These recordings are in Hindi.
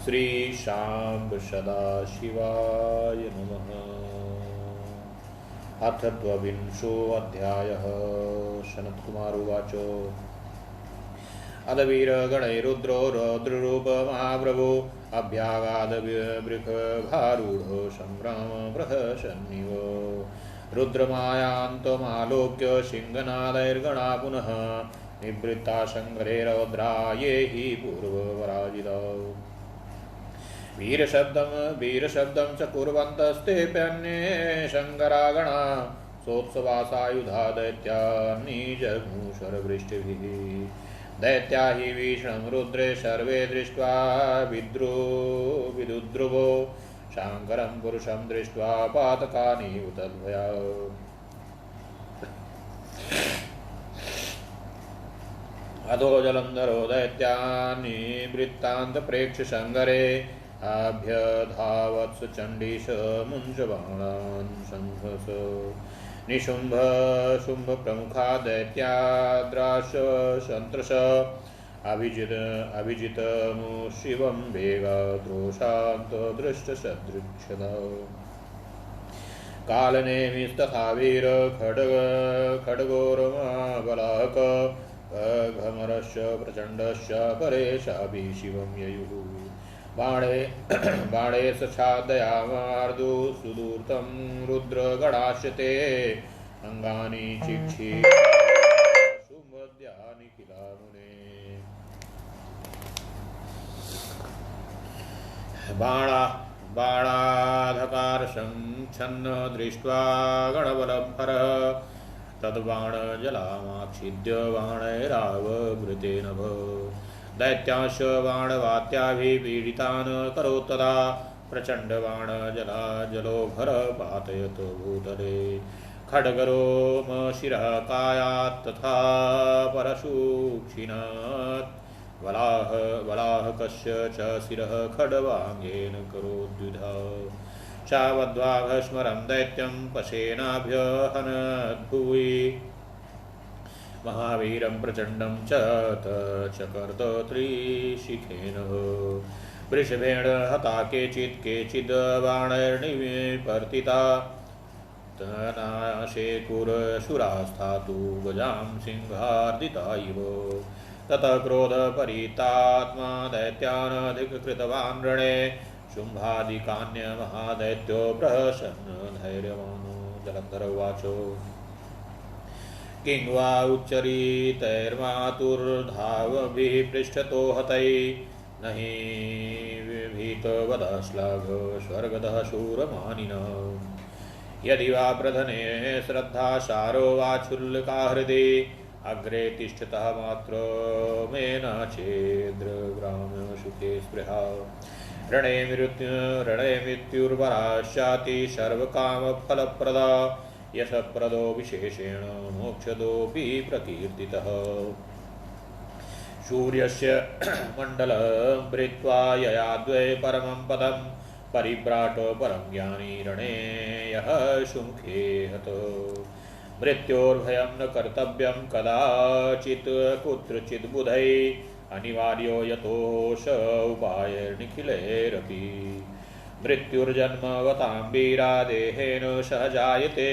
श्री शाम्ब सदाशिवाय नमः। अथ द्वाविंशोऽध्यायः। सनत्कुमार उवाच अदवीरगणैरुद्रो रौद्ररूपमाब्रभो अभ्यागादवृखभारूढो संग्रामप्रहसन्निव रुद्रमायान्तमालोक्य सिंहनादैर्गणा पुनः निवृत्ता संग्रहे रौद्रा ये हि पूर्वपराजितौ वीरशब्दं च कुर्वन्तस्तेऽप्यन्ये शङ्करागणा सोत्सवासायुधा दैत्या निजघूषरवृष्टिभिः दैत्या हि भीषणं रुद्रे सर्वे दृष्ट्वा विदुद्रुवो शाङ्करं पुरुषं दृष्ट्वा पातकानि उतद्भया अधो जलन्धरो दैत्यान्निवृत्तान्तप्रेक्ष्य संगरे अभ्यधावत्स चण्डीश मुञ्चबाणान् संहस निशुम्भ शुम्भ प्रमुखा दैत्याद्राश सन्त्रस अभिजितमु शिवं वेगाद्रोषान्त दृष्टसदृक्षद कालनेमिस्तथा वीर खड्गोर्मबलाहक घमरश्च प्रचण्डश्च परेशाभि शिवं ययुः बाणे सच्छादयामार्दु सुदूर्तं रुद्रगणाश्च अङ्गानि चिक्षिशुमद्यानि किलामुने बाणाधकारशङ्छन्न दृष्ट्वा गणबलभरः तद्बाणजलामाक्षिद्य बाणैरावभृतेन दैत्यांश बाणवात्याभिपीडितान् करोत्तदा प्रचण्डबाणजलोभर पातयत भूतले खड्गरोमशिरः कायात् तथा परशुक्षिणात् वलाहकस्य च शिरः खड्वाङ्गेन करोद्युधा शावद्वाघस्मरं दैत्यं पशेनाभ्यहनद्भुवि महावीरं प्रचण्डं च चकर्त त्रिशिखेन वृषभेण हता केचिद् बाणैर्निवर्तिता तनाशेकुरशुरास्थातु गजां सिंहार्दिता इव ततः क्रोधपरीतात्मा दैत्यानधिकृतवान् रणे शुम्भादिकान्यमहादैत्यो प्रहसन् धैर्यवानो जलन्धर उवाच किं वा उच्चरितैर्मातुर्धावभिः पृष्ठतो हतै न हि विभीतवदश्लाघ स्वर्गदः शूरमानिनः यदि वा प्रधने श्रद्धासारो वा क्षुल्लका हृदि अग्रे तिष्ठतः मात्र मेन चेद्रग्रामसुखे स्पृहा रणे मृत्युर्वराशाति सर्वकामफलप्रदा यशप्रदो विशेषेण मोक्षदोऽपि प्रकीर्तितः सूर्यस्य मण्डलं भृत्वा ययाद्वै परमं पदं परिभ्राट परं ज्ञानी रणे यः शुमुखे हतो मृत्योर्भयं न कर्तव्यं कदाचित् कुत्रचित् बुधै अनिवार्यो यतोष उपायैर्निखिलैरपि मृत्युर्जन्मवतां वीरादेहेन सह जायते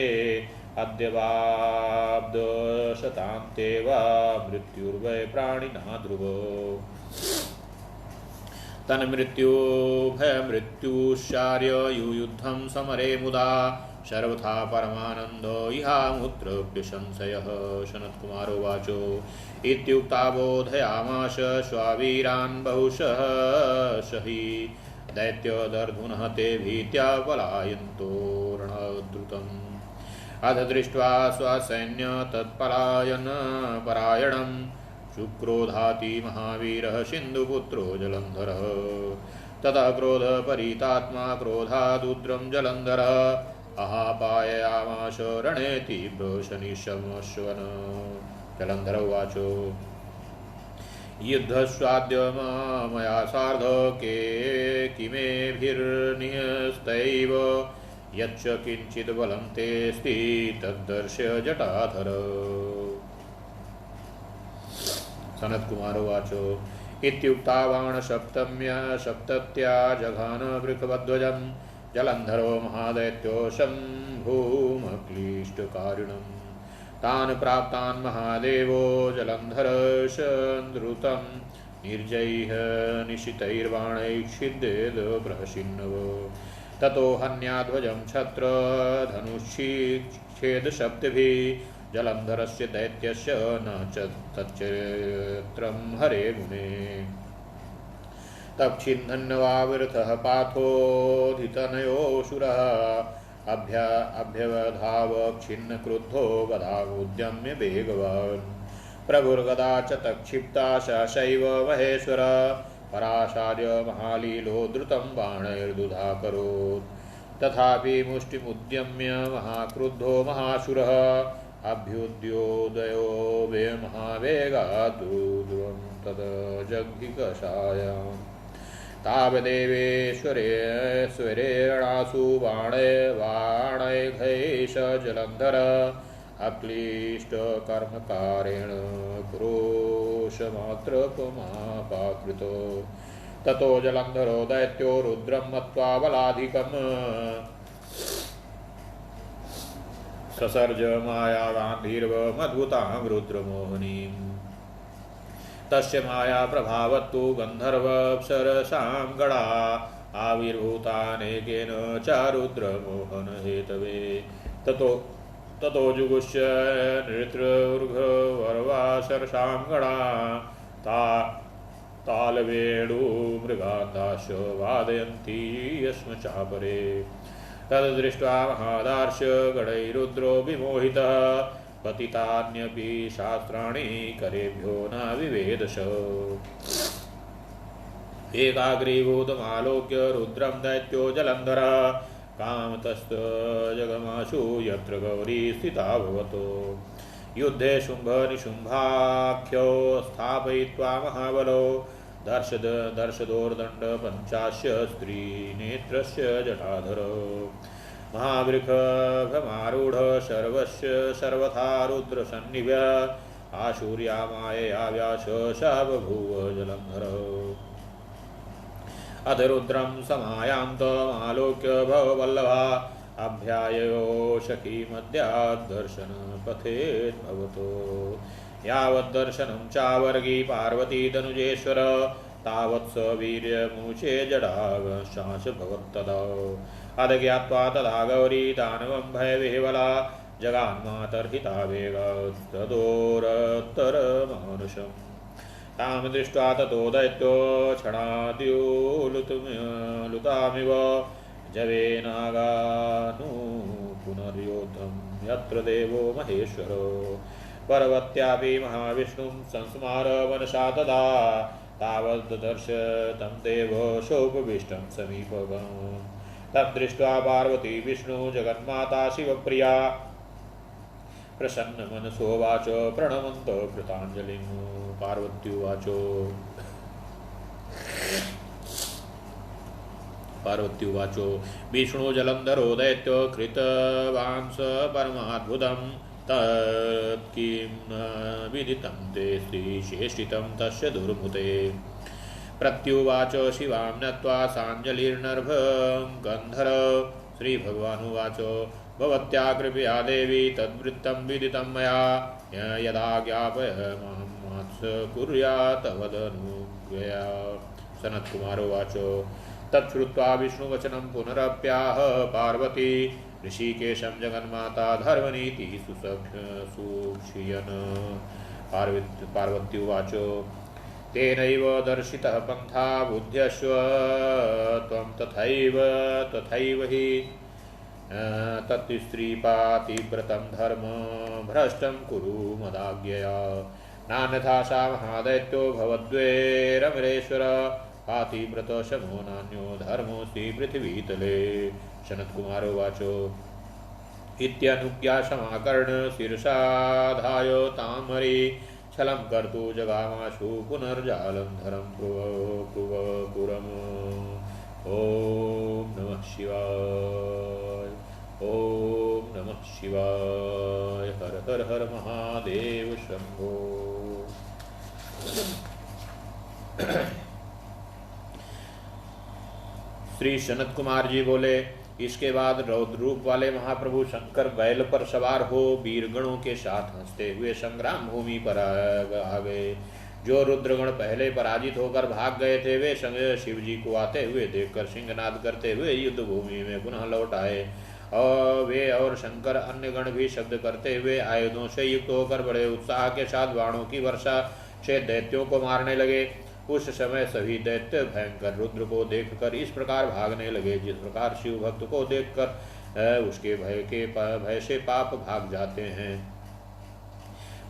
अद्यवाब्दशतान्ते वा मृत्युर्वै प्राणिना ध्रुव तन्मृत्युभयमृत्युश्चार्य युयुद्धं समरे मुदा सर्वथा परमानन्दो इहामुत्रप्य संशयः सनत्कुमार उवाच इत्युक्ता बोधयामास स्वावीरान् बहुशः सहि दैत्यदर्धुनः ते भीत्या पलायन्तो रणद्रुतम् अध दृष्ट्वा स्वसैन्य तत्पलायनपरायणं शुक्रोधाति महावीरः सिन्धुपुत्रो जलन्धरः ततः क्रोधपरीतात्मा क्रोधादुद्रं जलन्धरः अहापाययामास रणे तीव्रशनिशमश्वन जलन्धर उवाच युद्धस्वाद्य मया सार्ध के किमेभिर्निहस्तैव यच्च किञ्चित् बलं तेऽस्ति तद्दर्श्य जटाधर सनत्कुमारोवाच इत्युक्ता बाणसप्तम्या सप्तत्या जघान वृषभध्वजं जलन्धरो महादैत्यो शम्भुमक्लिष्टकारिणं तान् प्राप्तान् महादेवो जलन्धरशन्द्रुतं निर्जैः निशितैर्बाणैः प्रहसिन्नव ततो हन्याध्वजं छत्र धनुष्येदशब्दभिः जलन्धरस्य दैत्यस्य न च तच्चरित्रं हरे मुने तच्छिन्नवाविरथः पाथोऽधितनयोऽसुरः अभ्यवधावक्षिन्नक्रुद्धो गदामुद्यम्य वेगवान् प्रभुर्गदा च तक्षिप्ता शैव महेश्वर पराशार्य महालीलो द्रुतं बाणैर्दुधाकरोत् तथापि मुष्टिमुद्यम्य महाक्रुद्धो महासुरः अभ्युद्योदयो वे महावेगादुद्रं तदजग्धिकषायाम् तावदेवेश्वरेणासु बाणैघैष जलन्धर अक्लिष्टकर्मकारेण क्रोशमात्रपमापाकृतो ततो जलन्धरो दैत्यो रुद्रं मत्वा बलाधिकम् ससर्ज मायागान्धीर्वमद्भुतां रुद्रमोहनीम् तस्य माया प्रभावत्तु गन्धर्वप्सरसां गणा आविर्भूतानेकेन च रुद्रमोहन हेतवे ततो जुगुष्य नृतृर्घवर्वासरसां गणा तालवेणु मृगान्धाश वादयन्ती यस्म चापरे तद्दृष्ट्वा महादार्श गणैरुद्रो विमोहितः पतितान्यपि शास्त्राणि करेभ्यो न विवेदश एकाग्रीभूतमालोक्य रुद्रं दैत्यो जलन्धर कामतस्तजगमाशु यत्र गौरी स्थिता भवतो युद्धे शुम्भनिशुम्भाख्यो स्थापयित्वा महाबलो दर्शदोर्दण्ड पञ्चास्य स्त्रीनेत्रस्य जटाधरो महावृषभमारूढ सर्वथा रुद्रसन्निभ्य आशूर्यामायया व्यास स बभूव जलन्धर अथ रुद्रं समायान्तमालोक्य भववल्लभा अभ्याययो सखीमद्याद्दर्शन पथेद्भवतो यावद्दर्शनं चावर्गी पार्वती तनुजेश्वर तावत् स वीर्यमुचे जडाशांस भवत्तदा अध ज्ञात्वा तदा गौरी दानवं भयविह्वला जगान्मातर्हिता वेगास्तदोरत्तरमानुषम् तां दृष्ट्वा ततो दैत्यो क्षणाद्युलुतामिव जवेनागानु पुनर्योद्धं यत्र देवो महेश्वरो पर्वत्यापि महाविष्णुं संस्मार मनसा तदा तावद्दर्श तं देवो सोपविष्टं समीपगम् तं दृष्ट्वा पार्वती विष्णु जगन्माता शिवप्रिया प्रसन्नमनसोवाच प्रणमन्तो कृताञ्जलिं पार्वत्युवाचो विष्णु जलन्धरो दैत्यो कृतवान् स परमाद्भुतं तत्किं न विदितं ते श्रीशेषितं तस्य दुर्मुते प्रत्युवाच शिवां नत्वा साञ्जलिर्नर्भं गन्धर श्रीभगवानुवाच भवत्या कृपया देवी तद्वृत्तं विदितं मया यदा ज्ञापय मां कुर्यात् तवदनुज्ञया सनत्कुमारोवाच तच्छ्रुत्वा विष्णुवचनं पुनरप्याह पार्वती ऋषिकेशं जगन्माता धर्मनीति सुक्षियन् पार्वत्युवाच तेनैव दर्शितः पन्था बुद्ध्यस्व त्वं तथैव हि तत्स्त्रीपातिव्रतं धर्म भ्रष्टं कुरु मदाज्ञया नान्यथा सा महादैत्यो भवद्वेरमरेश्वर पातिव्रतशमो नान्यो धर्मोऽस्ति पृथिवीतले सनत्कुमारोवाच इत्यनुज्ञा समाकर्ण शीर्षाधाय तामरी छलं कर्तु जगामाशु पुनर्जालन्धरं पुरम् ॐ नमः शिवाय ॐ नमः शिवाय हर हर हर महादेव शंभो। श्री सनत कुमार जी बोले, इसके बाद रौद्र रूप वाले महाप्रभु शंकर बैल पर सवार हो वीरगणों के साथ हंसते हुए संग्राम भूमि पर आ गए। जो रुद्रगण पहले पराजित होकर भाग गए थे, वे शिव जी को आते हुए देखकर सिंहनाद करते हुए युद्ध भूमि में पुनः लौट आए। और वे और शंकर अन्य गण भी शब्द करते हुए आयुधों से युक्त होकर बड़े उत्साह के साथ बाणों की वर्षा से दैत्यों को मारने लगे। उस समय सभी दैत्य भयंकर रुद्र को देखकर इस प्रकार भागने लगे, जिस प्रकार शिव भक्त को देखकर उसके भय से पाप भाग जाते हैं।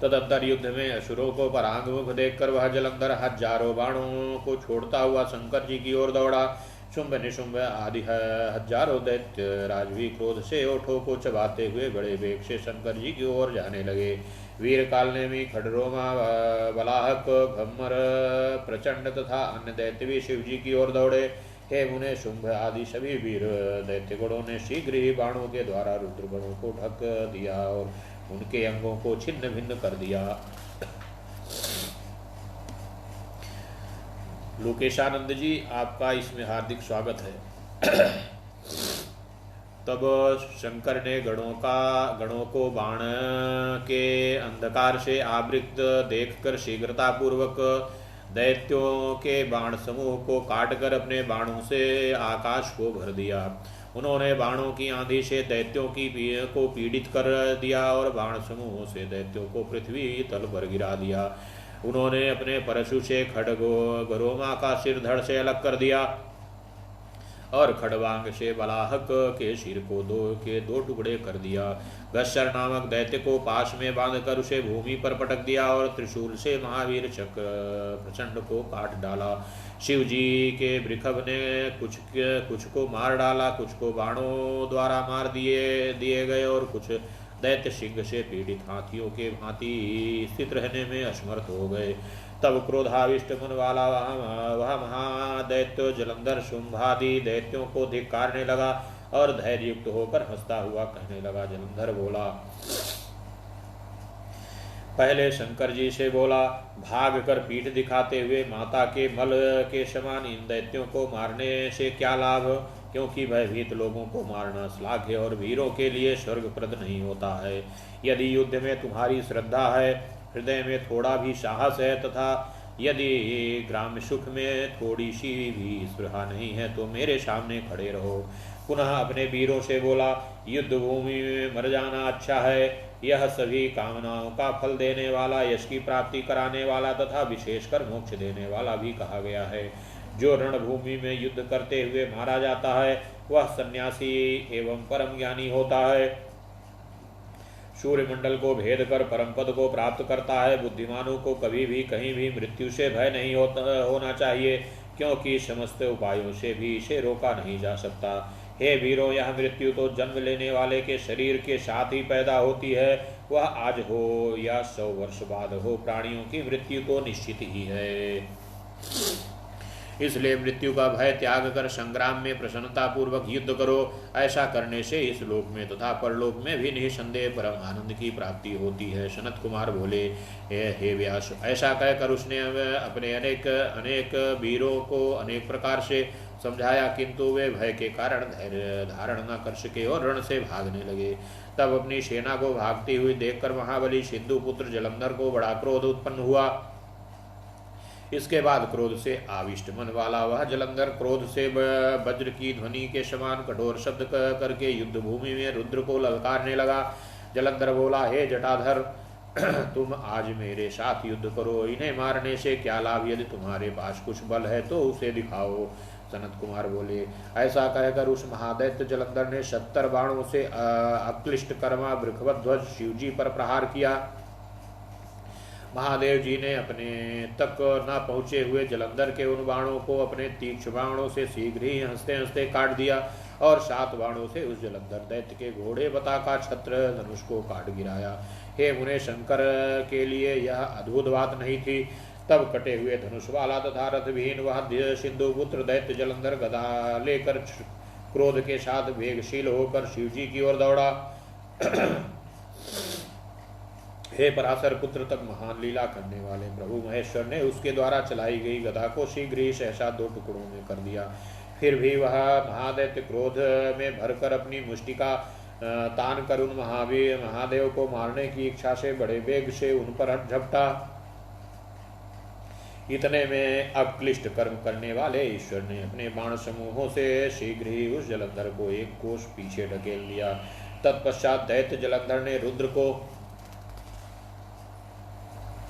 तदंतर युद्ध में असुरों को परांगमुख देखकर वह जलंधर हजारों बाणों को छोड़ता हुआ शंकर जी की ओर दौड़ा। शुंभ निशुंभ आदि हजारों दैत्य राजवी क्रोध से ओठों को चबाते हुए बड़े वेग से शंकर जी की ओर जाने लगे। वीर कालनेमी, खडरोमा, बलाहक, भम्मर, प्रचंड तथा अन्य दैत्य भी शिव जी की ओर दौड़े। हे मुने, शुंभ आदि सभी वीर दैत्यगणों ने शीघ्र ही बाणों के द्वारा रुद्रगणों को ढक दिया और उनके अंगों को छिन्न भिन्न कर दिया। लोकेशानंद जी, आपका इसमें हार्दिक स्वागत है। तब शंकर ने गणों को बाण के अंधकार से आवृत देखकर शीघ्रता पूर्वक दैत्यों के बाण समूह को काटकर अपने बाणों से आकाश को भर दिया। उन्होंने बाणों की आंधी से दैत्यों को पीड़ित कर दिया और बाण समूहों से दैत्यों को पृथ्वी तल पर गिरा दिया। उन्होंने अपने परशु से खडगोमा का सिर धड़ से अलग कर दिया और खडवांग से बलाहक के सिर को दो टुकड़े कर दिया। गश्चर नामक दैत्य को पास में बांधकर उसे भूमि पर पटक दिया और त्रिशूल से महावीर चक्र प्रचंड को काट डाला। शिव जी के वृषभ ने कुछ को मार डाला, कुछ को बाणों द्वारा मार दिए गए और कुछ दैत्य सिंह से पीड़ित हाथियों के भांति स्थित रहने में असमर्थ हो गए। तब क्रोधाविष्ट मन वाला वह महादैत्य जलंधर शुंभादि दैत्यों को धिक्कारने लगा और धैर्य युक्त होकर हंसता हुआ कहने लगा। जलंधर बोला, पहले शंकर जी से बोला, भाग कर पीठ दिखाते हुए माता के मल के समान इन दैत्यों को मारने से क्या लाभ, क्योंकि भयभीत लोगों को मारना श्लाघ्य और वीरों के लिए स्वर्गप्रद नहीं होता है। यदि युद्ध में तुम्हारी श्रद्धा है, हृदय में थोड़ा भी साहस है तथा यदि ग्राम्य सुख में थोड़ी सी भी स्पृहा नहीं है तो मेरे सामने खड़े रहो। पुनः अपने वीरों से बोला, युद्ध भूमि में मर जाना अच्छा है। यह सभी कामनाओं का फल देने वाला, यश की प्राप्ति कराने वाला तथा विशेषकर मोक्ष देने वाला भी कहा गया है। जो रणभूमि में युद्ध करते हुए मारा जाता है वह सन्यासी एवं परम ज्ञानी होता है। सूर्य मंडल को भेद कर परम पद को प्राप्त करता है। बुद्धिमानों को कभी भी कहीं भी मृत्यु से भय नहीं होना चाहिए, क्योंकि समस्त उपायों से भी इसे रोका नहीं जा सकता। हे वीरों, यह मृत्यु तो जन्म लेने वाले के शरीर के साथ ही पैदा होती है। वह आज हो या 100 वर्ष बाद हो, प्राणियों की मृत्यु तो निश्चित ही है। इसलिए मृत्यु का भय त्याग कर संग्राम में प्रसन्नता पूर्वक युद्ध करो। ऐसा करने से इस लोक में तथा परलोक में भी निसंदेह परम आनंद की प्राप्ति होती है। सनत कुमार बोले, हे व्यास, ऐसा कहकर उसने अपने अनेक वीरों को अनेक प्रकार से समझाया, किंतु वे भय के कारण धैर्य धारण न कर सके और रण से भागने लगे। तब अपनी सेना को भागती हुई देखकर महाबली सिंधु पुत्र जलंधर को बड़ा क्रोध उत्पन्न हुआ। इसके बाद क्रोध से आविष्ट मन वाला वह जलंधर क्रोध से वज्र की ध्वनि के समान कठोर शब्द करके युद्ध भूमि में रुद्र को ललकारने लगा। जलंधर बोला, हे जटाधर, तुम आज मेरे साथ युद्ध करो। इन्हें मारने से क्या लाभ, यदि तुम्हारे पास कुछ बल है तो उसे दिखाओ। सनत कुमार बोले, ऐसा कहकर उस महादैत्य जलंधर ने 70 बाणों से अक्लिष्ट कर्मा वृषभध्वज शिव जी पर प्रहार किया। महादेव जी ने अपने तक न पहुँचे हुए जलंधर के उन बाणों को अपने तीक्ष्ण बाणों से शीघ्र ही हंसते हंसते काट दिया और 7 बाणों से उस जलंधर दैत्य के घोड़े बता का छत्र धनुष को काट गिराया। हे मुने, शंकर के लिए यह अद्भुत बात नहीं थी। तब कटे हुए धनुष वाला तथा रथविहीन वह सिंधु पुत्र दैत्य जलंधर गदा लेकर क्रोध के साथ वेगशील होकर शिव जी की ओर दौड़ा। हे पराशर पुत्र तक महान लीला करने वाले प्रभु महेश्वर ने उसके द्वारा चलाई गई गदा को शीघ्र ही सहसा 2 टुकड़ों में कर दिया। फिर भी वह महादैत्य क्रोध में भरकर अपनी मुष्टि का तान कर उन महादेव को मारने की इच्छा से बड़े वेग से उन पर झपटा। इतने में अक्लिष्ट कर्म करने वाले ईश्वर ने अपने बाण समूहों से शीघ्र ही उस जलंधर को 1 कोस पीछे ढकेल दिया। तत्पश्चात दैत्य जलंधर ने रुद्र को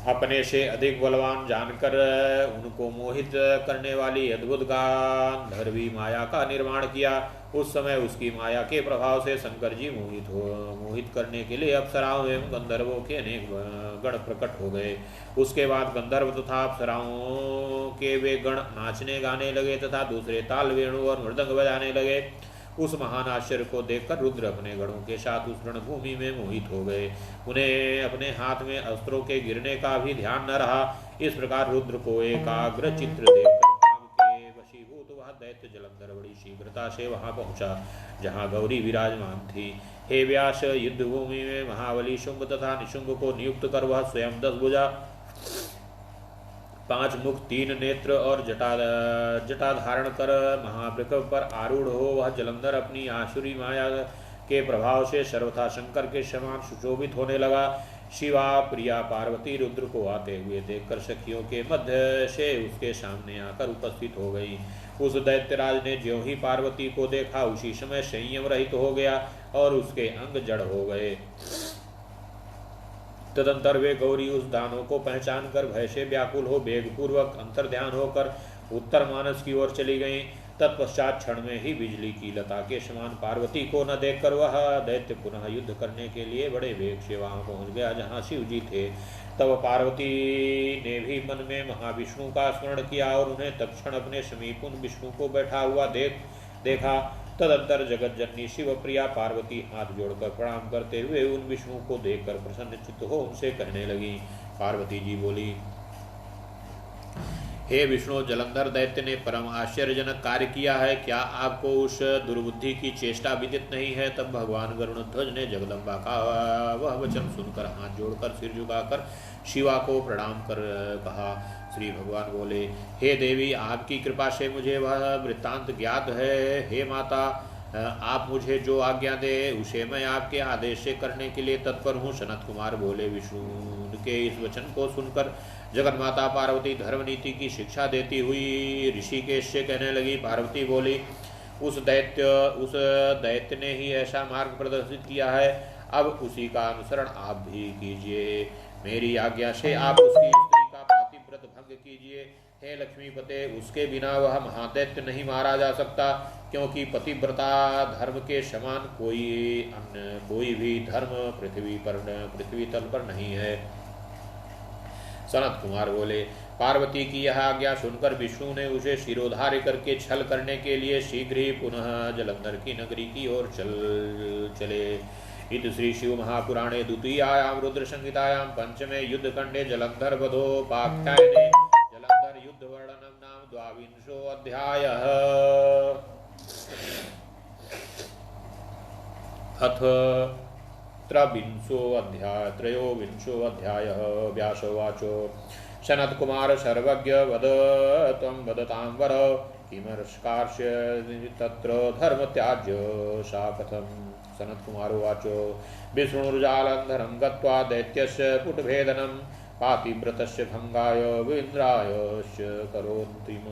अपने से अधिक बलवान जानकर उनको मोहित करने वाली अद्भुत गांधर्वी माया का निर्माण किया। उस समय उसकी माया के प्रभाव से शंकर जी मोहित करने के लिए अप्सराओं एवं गंधर्वों के अनेक गण प्रकट हो गए। उसके बाद गंधर्व तथा अप्सराओं के वे गण नाचने गाने लगे तथा दूसरे ताल वेणु और मृदंग बजाने लगे। उस महान आश्चर्य को देखकर रुद्र अपने गणों के साथ उस रणभूमि में मोहित हो गए। उन्हें अपने हाथ में अस्त्रों के गिरने का भी ध्यान न रहा। इस प्रकार रुद्र को एकाग्र चित्र देखकर भाव के वशीभूत वह दैत्य जलंधर बड़ी शीघ्रता से वहां पहुंचा जहां गौरी विराजमान थी। हे व्यास, युद्ध भूमि में महाबली शुंभ तथा निशुंभ को नियुक्त कर वह स्वयं 10 भुजा 5 मुख 3 नेत्र और जटा धारण कर महावृक्ष पर आरूढ़ हो वह जलंधर अपनी आसुरी माया के प्रभाव से सर्वथा शंकर के समान सुशोभित होने लगा। शिवा प्रिया पार्वती रुद्र को आते हुए देखकर सखियों के मध्य से उसके सामने आकर उपस्थित हो गई। उस दैत्यराज ने ज्यों ही पार्वती को देखा उसी समय संयम रहित हो गया और उसके अंग जड़ हो गए। तदंतर वे गौरी उस दानों को पहचान कर भय से व्याकुल हो वेगपूर्वक अंतर्ध्यान होकर उत्तर मानस की ओर चली गईं। तत्पश्चात क्षण में ही बिजली की लता के समान पार्वती को न देखकर वह दैत्य पुनः युद्ध करने के लिए बड़े वेग से वहां पहुंच गया जहां शिव जी थे। तब पार्वती ने भी मन में महाविष्णु का स्मरण किया और उन्हें तत्क्षण अपने समीप उन विष्णु को बैठा हुआ देखा। तदंतर जगत जननी शिव प्रिया पार्वती हाथ जोड़कर प्रणाम करते हुए उन विष्णु को देखकर प्रसन्न चित्त हो उनसे कहने लगी। पार्वती जी बोली, हे विष्णु, जलंधर दैत्य ने परम आश्चर्यजनक कार्य किया है। क्या आपको उस दुर्बुद्धि की चेष्टा विदित नहीं है? तब भगवान गरुड़ध्वज ने जगदम्बा का वह वचन सुनकर हाथ जोड़कर सिर झुकाकर शिवा को प्रणाम कर कहा। श्री भगवान बोले, हे देवी, आपकी कृपा से मुझे वह वृत्तांत ज्ञात है। हे माता, आप मुझे जो आज्ञा दे उसे मैं आपके आदेश से करने के लिए तत्पर हूँ। सनत कुमार बोले। विष्णु के इस वचन को सुनकर जगत माता पार्वती धर्म नीति की शिक्षा देती हुई ऋषिकेश से कहने लगी। पार्वती बोली, उस दैत्य ने ही ऐसा मार्ग प्रदर्शित किया है, अब उसी का अनुसरण आप भी कीजिए। मेरी आज्ञा से आप उसकी स्त्री का पातिव्रत भंग कीजिए। हे लक्ष्मीपते, उसके बिना वह महादैत्य नहीं मारा जा सकता, क्योंकि पतिव्रता धर्म के समान कोई भी धर्म पृथ्वी तल पर नहीं है। सनत कुमार बोले। पार्वती की यह आज्ञा सुनकर विष्णु ने उसे शिरोधार्य करके छल करने के लिए शीघ्र ही पुनः जलंधर की नगरी की ओर चले। इत श्री शिव महापुराणे द्वितीयायां रुद्र संहितायां पंचमे युद्ध खंडे जलंधर वधोपाख्याने जलंधर युद्ध वर्णनम नाम 22 अध्यायः। अथ त्रयोविंशो अध्यायः। व्यासोवाचो, सनत कुमार सर्वज्ञ वद त्वं वदतां वर किमर्षकार्ष्य तत्र धर्म त्याज्य सा कथम्। सनत कुमार उवाचो, विष्णुर्जालंधरं गत्वा दैत्यस्य पुटभेदनं पातिव्रतस्य भंगाय विन्द्रायश्च करोन्तिम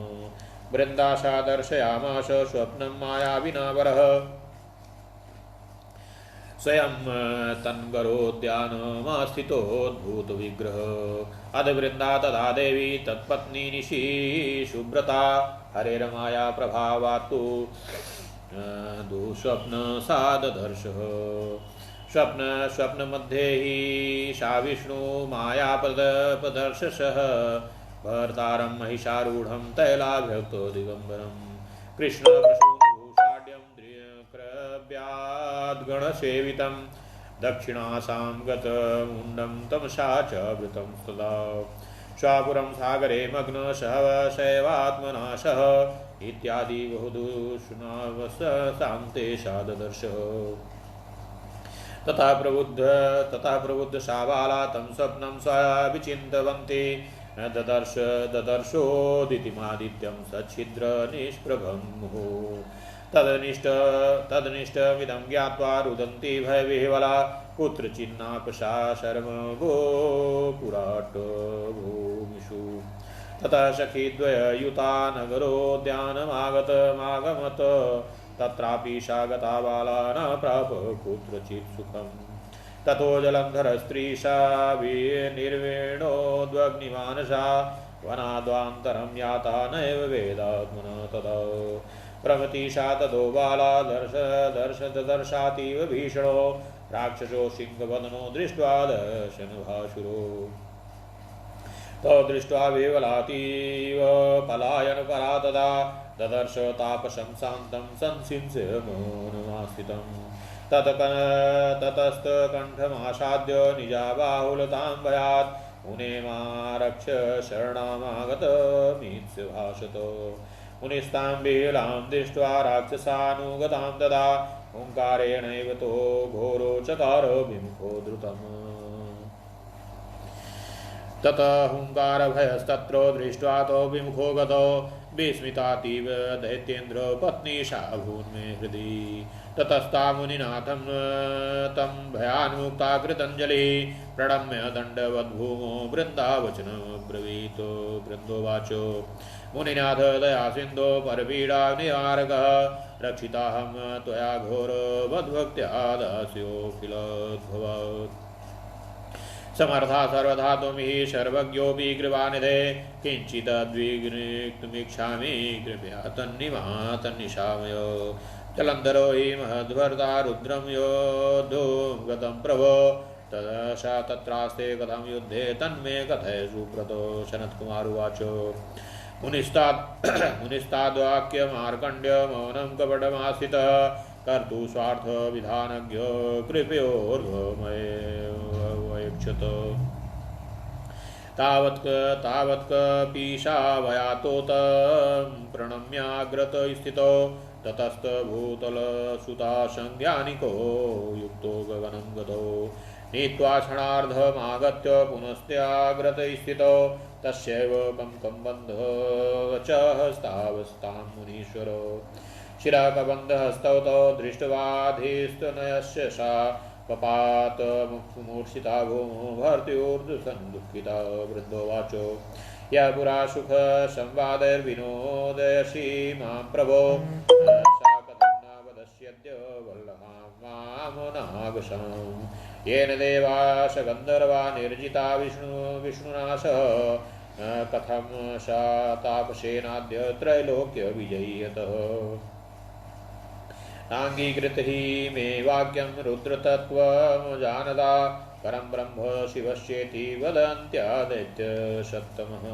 वृन्दासा दर्शयामास स्वप्नं मायाविनावरः स्वयं तन्गरोद्यानमास्थितोद्भूत विग्रह अधवृंदा तदा देवी तत्पत्नी निशी शुभ्रता हरेरमाया प्रभावात्तु दुःस्वप्न साददर्श स्वप्न मध्ये ही सा विष्णु माया प्रदर्शसः भर्तारं महिषारूढ़ं तैलाभ्यक्तो दिगंबरं कृष्ण गणसेवितं दक्षिणासां गतमुण्डं तमसा च वृतं सदा स्वापुरं सागरे मग्न शैवात्मना सह इत्यादि बहुदूषणावसान्ते साददर्श। तथा प्रबुद्ध शाबाला तं स्वप्नं विचिन्तवन्ति ददर्श ददर्शोदितिमादित्यं सच्छिद्र निष्प्रभं तदनिष्टमिदं ज्ञात्वा रुदन्ति भयविह्वला पुत्रचिन्नापशा शर्मगो पुराट भूमिषु ततः सखीद्वययुता नगरोद्यानमागमत तत्रापि सा गता बाला न प्राप कुत्रचित् सुखम् ततो जलन्धरस्त्रीशा निर्वेणोद्वग्निमानसा वनाद्वान्तरं याता नैव वेदात्मनः तदा प्रमतिशा ततो बाला दर्शातीव भीषणो राक्षसो सिंहवदनो दृष्ट्वा दर्शनभासुरो तो दृष्ट्वा विवलातीव पलायनपरा तदा ददर्श तापसं शान्तं संसिंस्यमानमास्थितम् ततस्तकण्ठमासाद्य निजाबाहुलतां भयात् मुनेमारक्ष शरणामागतमीत्सभाषत मुनिस्तां बिलां दृष्ट्वा राक्षसानुगतां तदा ओङ्कारेणैव तो घोरो चकार विमुखो द्रुतम् ततः हुङ्कारभयस्तत्र दृष्ट्वा तो विमुखो गतो विस्मितातीव दैत्येन्द्र पत्नी शाभून्मे हृदि ततस्ता मुनिनाथं तं भयान्मुक्ता कृतञ्जलिः प्रणम्य दण्डवद्भूमो वृन्दावचनब्रवीतो वृन्दोवाचो मुनिनाथ दयासिन्धो परपीडानिवारकः रक्षिताहं त्वया घोरवद्भक्त्या दास्योऽखिलद्भवत् समर्था सर्वथा त्वमिह सर्वज्ञोऽपि कृपानिधे किञ्चिदद्विग्नेक्तुमिच्छामि कृपया तन्निशामय जलन्धरो हि महद्भर्ता रुद्रं योद्धुं गतं प्रभो तदशा तत्रास्ते कथं युद्धे तन्मे कथय सुब्रतो सनत्कुमारुवाच मुनिस्ताद्वाक्यमार्कण्ड्य मौनं कपटमास्थितः कर्तु स्वार्थविधानज्ञ कृपयोर्ध्वमयेक्षत तावत्कपीशावयातोतं प्रणम्याग्रत स्थितो ततस्तभूतलसुता संज्ञानिको युक्तो गगनं गतो नीत्वा क्षणार्धमागत्य पुनस्त्याग्रत स्थितो तस्यैव कंकम्बन्धः च हस्तावस्तां मुनीश्वरो शिराकबन्धहस्तौ तौ दृष्ट्वाधिस्तनयस्य सा पपात मूर्छिता भूमो भर्त्यूर्दुसन्दुःखिता वृद्धोवाचो या पुरा सुख संवादैर्विनोदयसि मां प्रभो सा कथं न वदस्यद्य वल्लभां येन देवाश गन्धर्वा निर्जिता विष्णुना सह कथं सा तापसेनाद्य त्रैलोक्य विजय्यतः नाङ्गीकृत हि मे वाक्यं रुद्रतत्त्वमजानता परं ब्रह्म शिवस्येति वदन्त्यादैत्यसत्तमः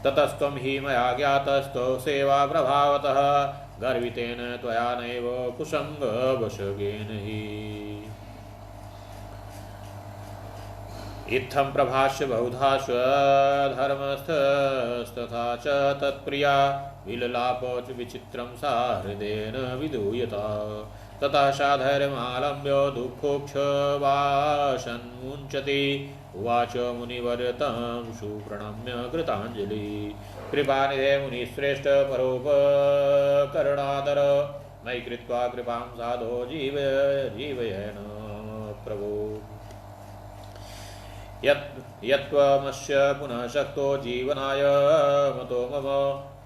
ततस्त्वं हि मया ज्ञातस्तो सेवा प्रभावतः गर्वितेन त्वया नैव कुसङ्गवशगेन हि इत्थं प्रभाष्य बहुधा स्वधर्मस्थस्तथा च तत्प्रिया विललाप च विचित्रं सा हृदयेन विधूयता ततः सा धैर्यमालम्ब्य दुःखोक्षवासन्मुञ्चति उवाच मुनिवर्यतं सुप्रणम्य कृताञ्जलि कृपानिधे मुनिश्रेष्ठ परोपकरुणादर मयि कृत्वा कृपां साधो जीवयेन प्रभो यत्त्वमस्य पुनः शक्तो जीवनाय मतो मम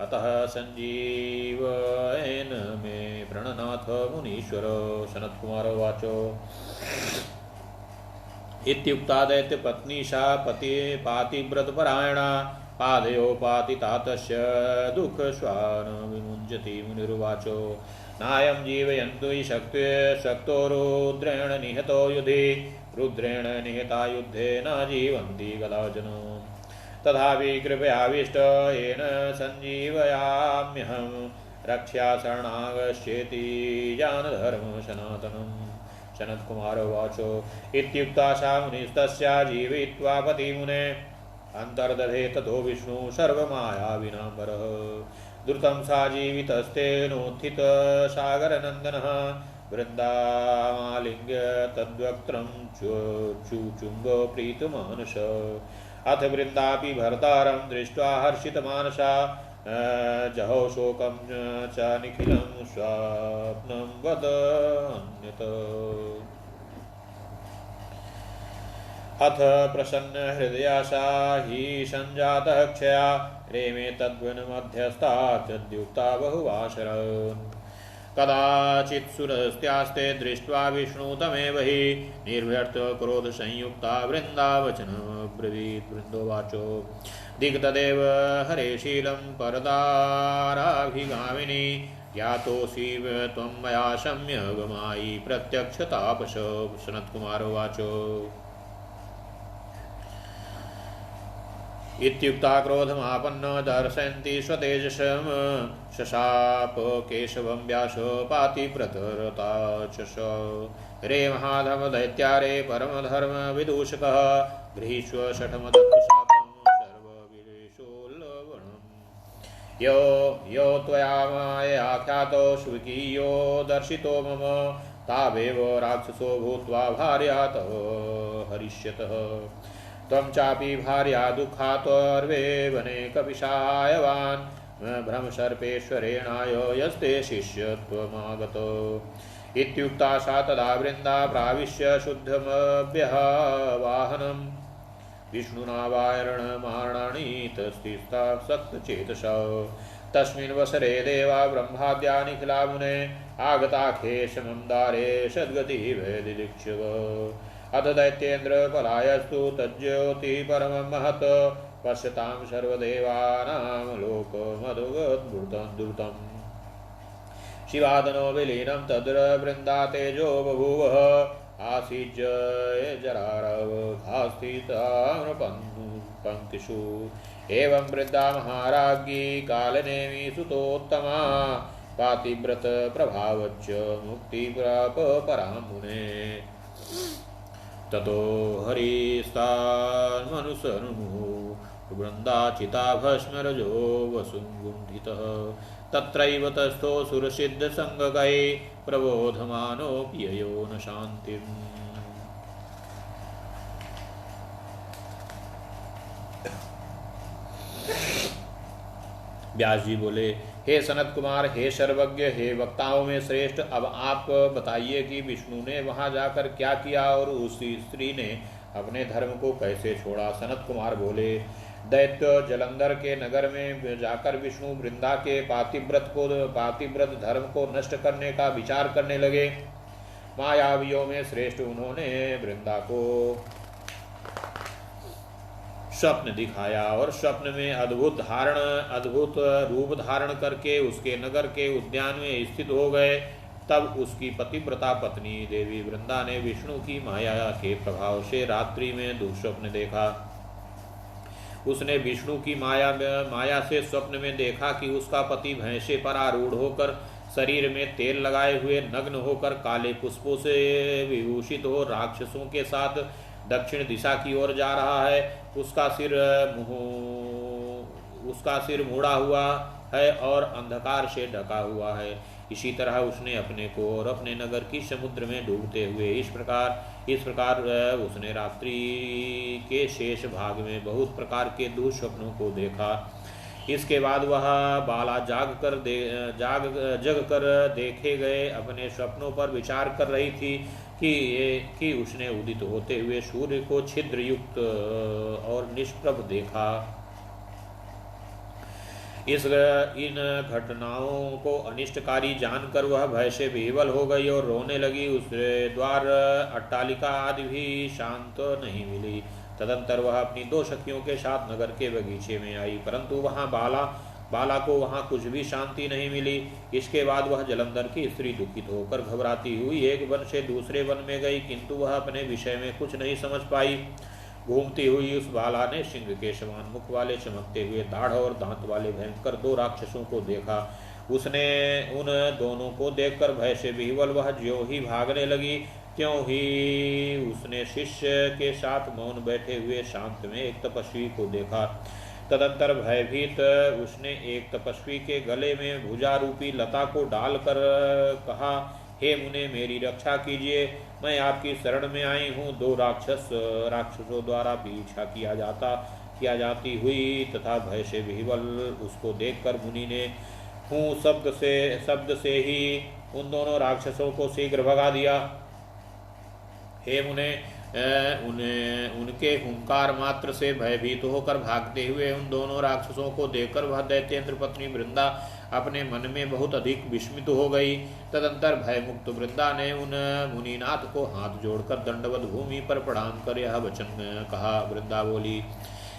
अतः संजीवयेन मे प्रणनाथ मुनीश्वर सनत्कुमार उवाचो इत्युक्ता दैत्यपत्नी सा पातिव्रतपरायणा पादयोपातिता तस्य दुःखश्वान विमुञ्चति मुनिरुवाचो नायं जीवयन्तु हि शक्तो रुद्रेण निहतो युधि रुद्रेण निहता युद्धे न जीवन्ति कदाचन तथापि कृपयाविष्ट येन सञ्जीवयाम्यहं रक्ष्या शरणागच्छेति जानधर्म सनातनम् सनत्कुमार उवाचो इत्युक्ता सा मुनिस्तस्या जीवयित्वा पतिमुने अन्तर्दधे ततो विष्णु सर्वमायाविनाम्बरः द्रुतं सा जीवितस्तेनोत्थितसागरनन्दनः वृन्दामालिङ्ग्य तद्वक्त्रं चुचुम्ब प्रीतमानस। अथ वृन्दापि भर्तारं दृष्ट्वा हर्षितमानसा जहौ शोकं च निखिलं स्वप्नं वदन्यत। अथ प्रसन्न हृदया सा हि संजातः क्षया रेमे तद्वन मध्यस्था तद्युक्ता बहुवासरन्। कदाचित् सुरस्त्यास्ते दृष्ट्वा विष्णु तमेव हि निर्व्यर्थ क्रोध संयुक्ता वृन्दावचनब्रवीत्। वृन्दोवाचो दिग्तदेव हरे शीलं परदाराभिगामिनी ज्ञातोऽसि त्वं मया सम्यगमायि प्रत्यक्षतापस। सनत्कुमारोवाचो इत्युक्ता क्रोधमापन्न दर्शयन्ति स्वतेजसं शशाप केशवं व्यास पातिव्रतरता च स। रे महाधम दैत्यारे परमधर्म विदूषकः गृहीष्व शठमदत्तशापं सर्वविरेशोल्लवणम्। यो त्वया माययाख्यातो स्विकीयो दर्शितो मम तावेव राक्षसो भूत्वा भार्या तव हरिष्यतः। त्वं चापि भार्या दुःखात्वर्वे वने कपिशायवान् भ्रमसर्पेश्वरेणाय यस्ते शिष्यत्वमागतो। इत्युक्ता सा तदा वृन्दा प्राविश्य शुद्धमभ्यवाहनं विष्णुना वारणमारणानि तस्तिस्ता सक्तचेतसा। तस्मिन् वसरे देवा ब्रह्माद्या निखिला मुने आगताखेशमं दारे सद्गतिः दिदिक्षव। अथ दैत्येन्द्र पलायस्तु तज्ज्योतिः परमं महत् पश्यतां सर्वदेवानां लोकमधुगद्भुतं। शिवादनो विलीनं तद्र वृन्दा तेजो बभूवः आसीत् जरारवघास्थिताम्रपङ्क्तिषु। एवं वृद्धा महाराज्ञी कालनेमि सुतोत्तमा पातिव्रत प्रभावच्च मुक्तिप्राप परां मुने। ततो हरिस्तान्मनुसरुमुः वृन्दाचिता भस्मरजो वसुगुण्ठितः। तत्रैव तस्थो सुरसिद्धसङ्गकै प्रबोधमानोऽप्ययो न शान्तिम्। व्यास जी बोले, हे सनत कुमार, हे सर्वज्ञ, हे वक्ताओं में श्रेष्ठ, अब आप बताइए कि विष्णु ने वहां जाकर क्या किया और उस स्त्री ने अपने धर्म को कैसे छोड़ा। सनत कुमार बोले, दैत्य जलंधर के नगर में जाकर विष्णु वृंदा के पातिव्रत धर्म को नष्ट करने का विचार करने लगे। मायावियों में श्रेष्ठ उन्होंने वृंदा को स्वप्न दिखाया और स्वप्न में अद्भुत रूप धारण करके उसके नगर के उद्यान में स्थित हो गए। तब उसकी पतिव्रता पत्नी देवी वृंदा ने विष्णु की माया के प्रभाव से रात्रि में दुःस्वप्न देखा। उसने विष्णु की माया से स्वप्न में देखा कि उसका पति भैंसे पर आरूढ़ होकर शरीर में तेल लगाए हुए नग्न होकर काले पुष्पों से विभूषित हो राक्षसों के साथ दक्षिण दिशा की ओर जा रहा है। उसका सिर मुड़ा हुआ है और अंधकार से ढका हुआ है। इसी तरह उसने अपने को और अपने नगर की समुद्र में डूबते हुए इस प्रकार उसने रात्रि के शेष भाग में बहुत प्रकार के दुःस्वप्नों को देखा। इसके बाद वह बाला जग कर देखे गए अपने स्वप्नों पर विचार कर रही थी कि उसने उदित होते हुए सूर्य को छिद्र युक्त और निष्प्रभ देखा। इन घटनाओं को अनिष्टकारी जानकर वह भय से विह्वल हो गई और रोने लगी। उसके द्वार अट्टालिका आदि भी शांत नहीं मिली। तदंतर वह अपनी 2 सखियों के साथ नगर के बगीचे में आई, परंतु वहां बाला को वहां कुछ भी शांति नहीं मिली। इसके बाद वह जलंधर की स्त्री दुखित होकर घबराती हुई एक वन से दूसरे वन में गई, किंतु वह अपने विषय में कुछ नहीं समझ पाई। घूमती हुई उस बाला ने सिंह के समान मुख वाले चमकते हुए दाढ़ और दांत वाले भयंकर 2 राक्षसों को देखा। उसने उन दोनों को देखकर भय से विह्वल वह ज्यों ही भागने लगी त्यों ही उसने शिष्य के साथ मौन बैठे हुए शांत में एक तपस्वी को देखा। तदंतर भयभीत उसने एक तपस्वी के गले में भुजा रूपी लता को डालकर कहा, हे मुने मेरी रक्षा कीजिए, मैं आपकी शरण में आई हूँ। दो राक्षसों द्वारा पीछा किया जाती हुई तथा भय से विह्वल उसको देखकर मुनि ने हूँ शब्द से ही उन दोनों राक्षसों को शीघ्र भगा दिया। हे मुने उनके हुंकार मात्र से भयभीत होकर भागते हुए उन दोनों राक्षसों को देखकर वह दैत्येंद्र पत्नी वृंदा अपने मन में बहुत अधिक विस्मित हो गई। तदंतर भयमुक्त वृंदा ने उन मुनिनाथ को हाथ जोड़कर दंडवत भूमि पर प्रणाम कर यह वचन कहा। वृंदा बोली,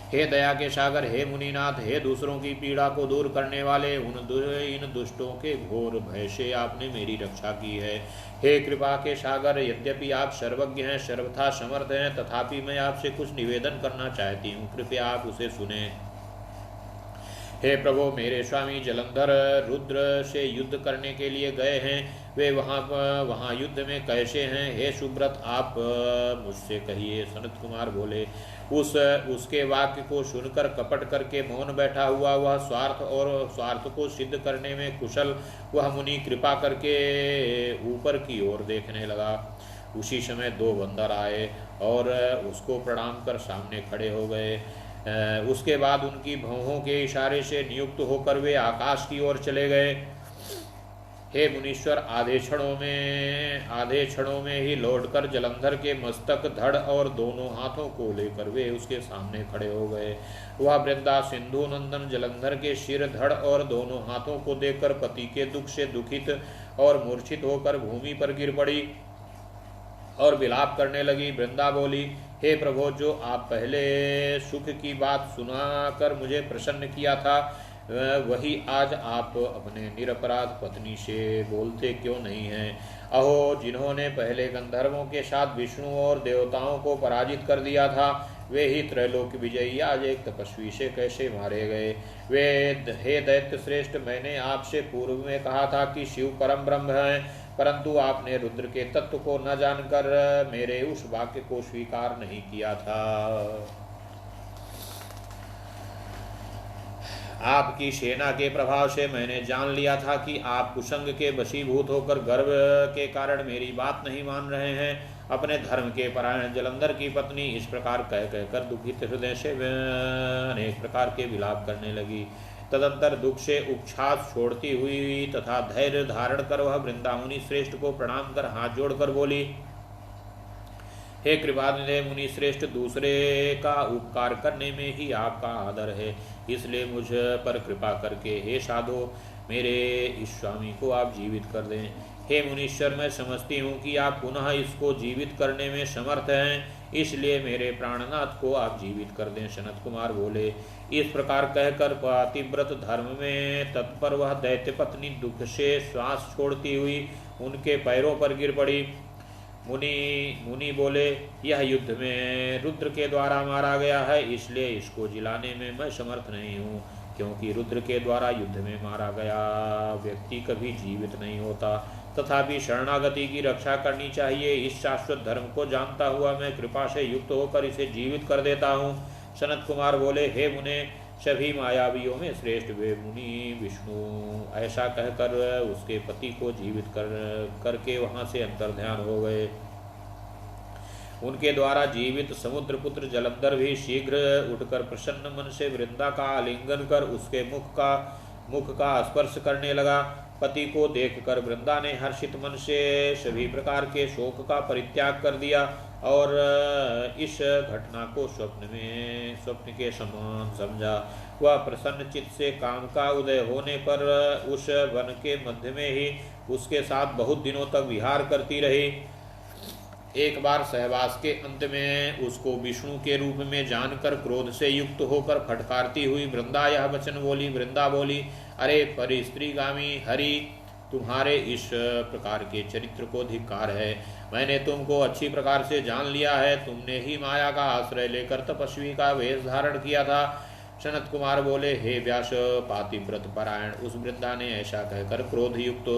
हे दया के सागर, हे मुनिनाथ, हे दूसरों की पीड़ा को दूर करने वाले, इन दुष्टों के घोर भय से आपने मेरी रक्षा की है। हे कृपा के सागर, यद्यपि आप सर्वज्ञ हैं, सर्वथा समर्थ हैं, तथापि मैं आपसे कुछ निवेदन करना चाहती हूँ, कृपया आप उसे सुने। हे प्रभु, मेरे स्वामी जलंधर रुद्र से युद्ध करने के लिए गए हैं, वे वहाँ युद्ध में कैसे हैं? हे सुब्रत, आप मुझसे कहिए। सनत कुमार बोले, उसके वाक्य को सुनकर कपट करके मौन बैठा हुआ वह स्वार्थ को सिद्ध करने में कुशल वह मुनि कृपा करके ऊपर की ओर देखने लगा। उसी समय दो बंदर आए और उसको प्रणाम कर सामने खड़े हो गए। उसके बाद उनकी भौहों के इशारे से नियुक्त होकर वे आकाश की ओर चले गए। हे मुनीश्वर, आधे क्षणों में ही लौटकर जलंधर के मस्तक, धड़ और दोनों हाथों को लेकर वे उसके सामने खड़े हो गए। वह वृंदा सिंधु नंदन जलंधर के सिर, धड़ और दोनों हाथों को देखकर पति के दुख से दुखित और मूर्छित होकर भूमि पर गिर पड़ी और विलाप करने लगी। वृंदा बोली, हे प्रभु, जो आप पहले सुख की बात सुनाकर मुझे प्रसन्न किया था, वही आज आप अपने निरपराध पत्नी से बोलते क्यों नहीं हैं? अहो, जिन्होंने पहले गंधर्वों के साथ विष्णु और देवताओं को पराजित कर दिया था, वे ही त्रैलोक विजयी आज एक तपस्वी से कैसे मारे गए? हे दैत्य श्रेष्ठ, मैंने आपसे पूर्व में कहा था कि शिव परम ब्रह्म हैं, परंतु आपने रुद्र के तत्व को न जानकर मेरे उस वाक्य को स्वीकार नहीं किया था। आपकी सेना के प्रभाव से मैंने जान लिया था कि आप कुसंग के वशीभूत होकर गर्व के कारण मेरी बात नहीं मान रहे हैं। अपने धर्म के परायण जलंधर की पत्नी इस प्रकार कहकर दुखित हृदय से अनेक प्रकार के विलाप करने लगी। तदंतर दुख से उच्छ्वास छोड़ती हुई तथा धैर्य धारण कर वह वृंदामुनि श्रेष्ठ को प्रणाम कर हाथ जोड़कर बोली, हे कृपानिधे मुनि श्रेष्ठ, दूसरे का उपकार करने में ही आपका आदर है, इसलिए मुझ पर कृपा करके हे साधो मेरे इस स्वामी को आप जीवित कर दें। हे मुनीश्वर, मैं समझती हूँ कि आप पुनः इसको जीवित करने में समर्थ हैं, इसलिए मेरे प्राणनाथ को आप जीवित कर दें। सनत कुमार बोले, इस प्रकार कहकर पतिव्रत धर्म में तत्पर वह दैत्य पत्नी दुख से श्वास छोड़ती हुई उनके पैरों पर गिर पड़ी। मुनि बोले, यह युद्ध में रुद्र के द्वारा मारा गया है, इसलिए इसको जिलाने में मैं समर्थ नहीं हूँ, क्योंकि रुद्र के द्वारा युद्ध में मारा गया व्यक्ति कभी जीवित नहीं होता। तथापि शरणागति की रक्षा करनी चाहिए। इस शाश्वत धर्म को जानता हुआ मैं कृपा से युक्त होकर इसे जीवित कर देता हूँ। सनत कुमार बोले, हे मुने, सभी मायावियों में श्रेष्ठ वे मुनि विष्णु। ऐसा कहकर उसके पति को जीवित करके वहां से अंतर्ध्यान हो गए। उनके द्वारा जीवित समुद्रपुत्र जलंधर भी शीघ्र उठकर प्रसन्न मन से वृंदा का आलिंगन कर उसके मुख का स्पर्श करने लगा। पति को देखकर वृंदा ने हर्षित मन से सभी प्रकार के शोक का परित्याग कर दिया और इस घटना को स्वप्न के समान समझा। वह प्रसन्न चित्त से काम का उदय होने पर उस वन के मध्य में ही उसके साथ बहुत दिनों तक विहार करती रही। एक बार सहवास के अंत में उसको विष्णु के रूप में जानकर क्रोध से युक्त होकर फटकारती हुई वृंदा यह वचन बोली। वृंदा बोली, अरे परिस्त्रीगामी हरि, तुम्हारे इस प्रकार के चरित्र को धिक्कार है। मैंने तुमको अच्छी प्रकार से जान लिया है। तुमने ही माया का आश्रय लेकर तपस्वी का वेश धारण किया था। सनत कुमार बोले, हे व्यास, पातिव्रत परायण उस वृंदा ने ऐसा कहकर क्रोध युक्त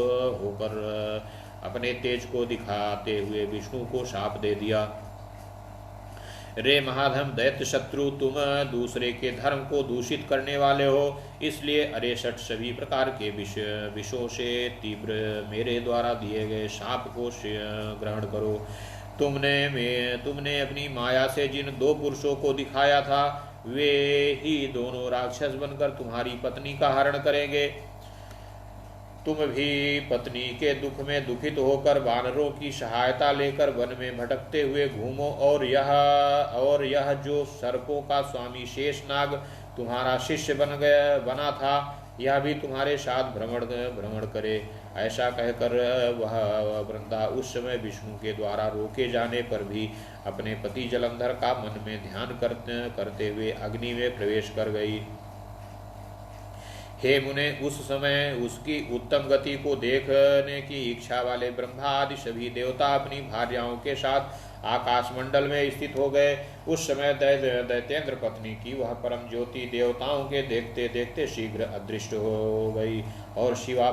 होकर अपने तेज को दिखाते हुए विष्णु को शाप दे दिया। रे महाधम दैत्य शत्रु, तुम दूसरे के धर्म को दूषित करने वाले हो, इसलिए अरेषट सभी प्रकार के विषों से तीव्र मेरे द्वारा दिए गए शाप को ग्रहण करो। तुमने अपनी माया से जिन दो पुरुषों को दिखाया था, वे ही दोनों राक्षस बनकर तुम्हारी पत्नी का हरण करेंगे। तुम भी पत्नी के दुख में दुखित होकर वानरों की सहायता लेकर वन में भटकते हुए घूमो, और यह जो सर्पों का स्वामी शेषनाग तुम्हारा शिष्य बना था, यह भी तुम्हारे साथ भ्रमण करे। ऐसा कहकर वह वृंदा उस समय विष्णु के द्वारा रोके जाने पर भी अपने पति जलंधर का मन में ध्यान करते हुए अग्नि में प्रवेश कर गई। हे मुने, उस समय उसकी उत्तम गति को देखने की इच्छा वाले ब्रह्मा आदि सभी देवता अपनी भार्याओं के साथ आकाश मंडल में स्थित हो गए। उस समय दैत्येंद्र पत्नी की वह परम ज्योति देवताओं के देखते देखते शीघ्र अदृश्य हो गई, और शिवा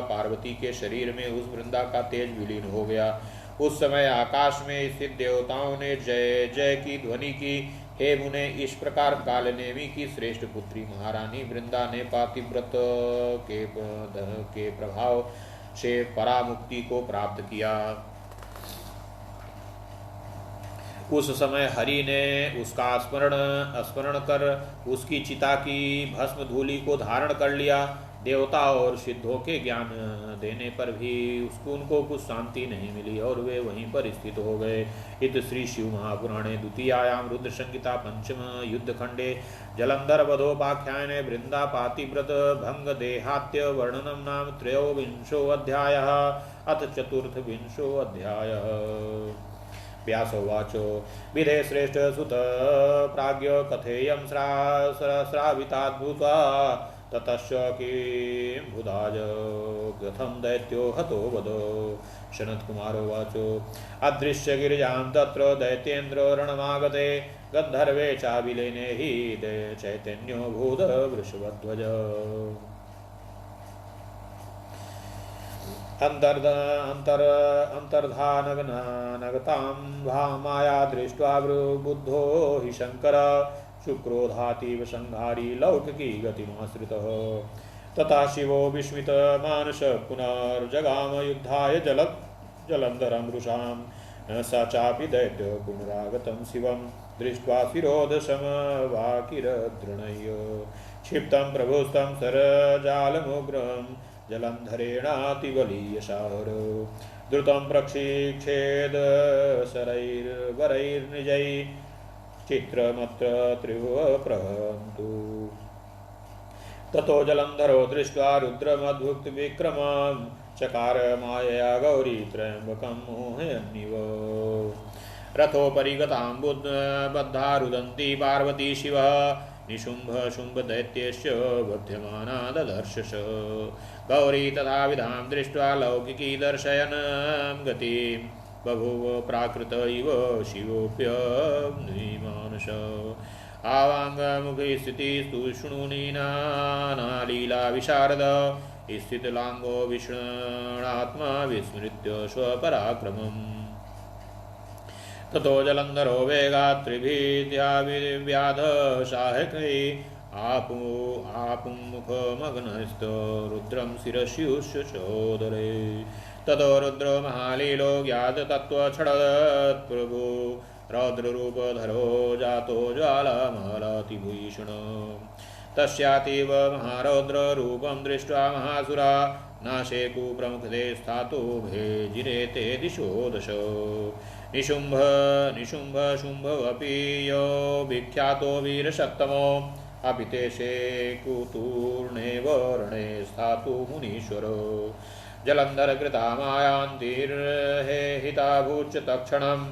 पार्वती के शरीर में उस वृंदा का तेज विलीन हो गया। उस समय आकाश में स्थित देवताओं ने जय जय की ध्वनि की। हे मुने, इस प्रकार कालनेमी की श्रेष्ठ पुत्री महारानी वृंदा ने पातिव्रत के प्रभाव से परामुक्ति को प्राप्त किया। उस समय हरि ने उसका स्मरण कर उसकी चिता की भस्म धूलि को धारण कर लिया। देवता और सिद्धों के ज्ञान देने पर भी उनको कुछ शांति नहीं मिली, और वे वहीं पर स्थित हो गए। इत श्री शिव महापुराणे द्वितीयायाम रुद्र संहिता पंचम युद्ध खंडे जलंधर वधोपाख्याने वृंदा पातिव्रत भंग देहात्य वर्णनम नाम त्रयोविंशो अध्यायः। अथ चतुर्थविंशो अध्यायः। व्यासोवाच विधे श्रेष्ठ सुत प्राज्ञ कथेयं श्राविताद्भुता ततश्च किं बुधाय कथं दैत्यो हतो वद। सनत्कुमारोवाच अदृश्य गिरिजां तत्र दैत्येन्द्र रणमागते गन्धर्वे चाविलेने हि चैतन्यो भूत वृषभध्वज। अंतर्धानगतां माया दृष्ट्वा बुद्धो हि शंकर शुक्रोधातीव संहारी लौकिकी गतिमाश्रितः। तथा शिवो विस्मित मानस पुनर्जगाम युद्धाय जलंधरं रुषां। स चापि दैत्य पुनरागतं शिवं दृष्ट्वा शिरोधसमवाकिरदृणय्य। क्षिप्तं प्रभुस्तं सरजालमुग्रं जलंधरेणातिबलीयशार। द्रुतं प्रक्षिक्षेद शरैर्वरैर्निजै चित्रमत्र त्रिवप्रहन्तु। ततो जलंधरो दृष्ट्वा रुद्रमद्भुत विक्रमं चकार मायया गौरी त्र्यंबकं मोहयन्निव। रथोपरि गतां बद्धा रुदन्ती पार्वती शिवः निशुम्भ शुम्भ दैत्यस्य बध्यमाना ददर्शस। गौरी तथा विधां दृष्ट्वा लौकिकी दर्शयन् गतिं बभूव प्राकृत इव शिवोऽप्यग्निमानस। आवांगमुखी स्थितिस्तु शृणुनीनालीला विशारद। स्थितलांगो विष्णात्मा विस्मृत्य स्वपराक्रमम्। ततो जलंधरो वेगात् त्रिभिर्व्याध साहकैः आपुमुखमग्नस्तो रुद्रं शिरस्युश्चोदरे। ततो रुद्रो महालीलो ज्ञात तत्त्वक्षणत् प्रभु रौद्ररूपधरो जातो ज्वालामालातिभूषण। तस्यातीव महारौद्ररूपं दृष्ट्वा महासुरा नाशे कुप्रमुखते स्थातु भेजिरे ते दिशो दश। निशुम्भ शुम्भ अपि यो विख्यातो वीरसत्तमो अपि तेषे कुतूर्णे वर्णे स्थातु मुनीश्वरो। जलंधर कृता मायान्तिर्हे हिताभूच तत्क्षणम्।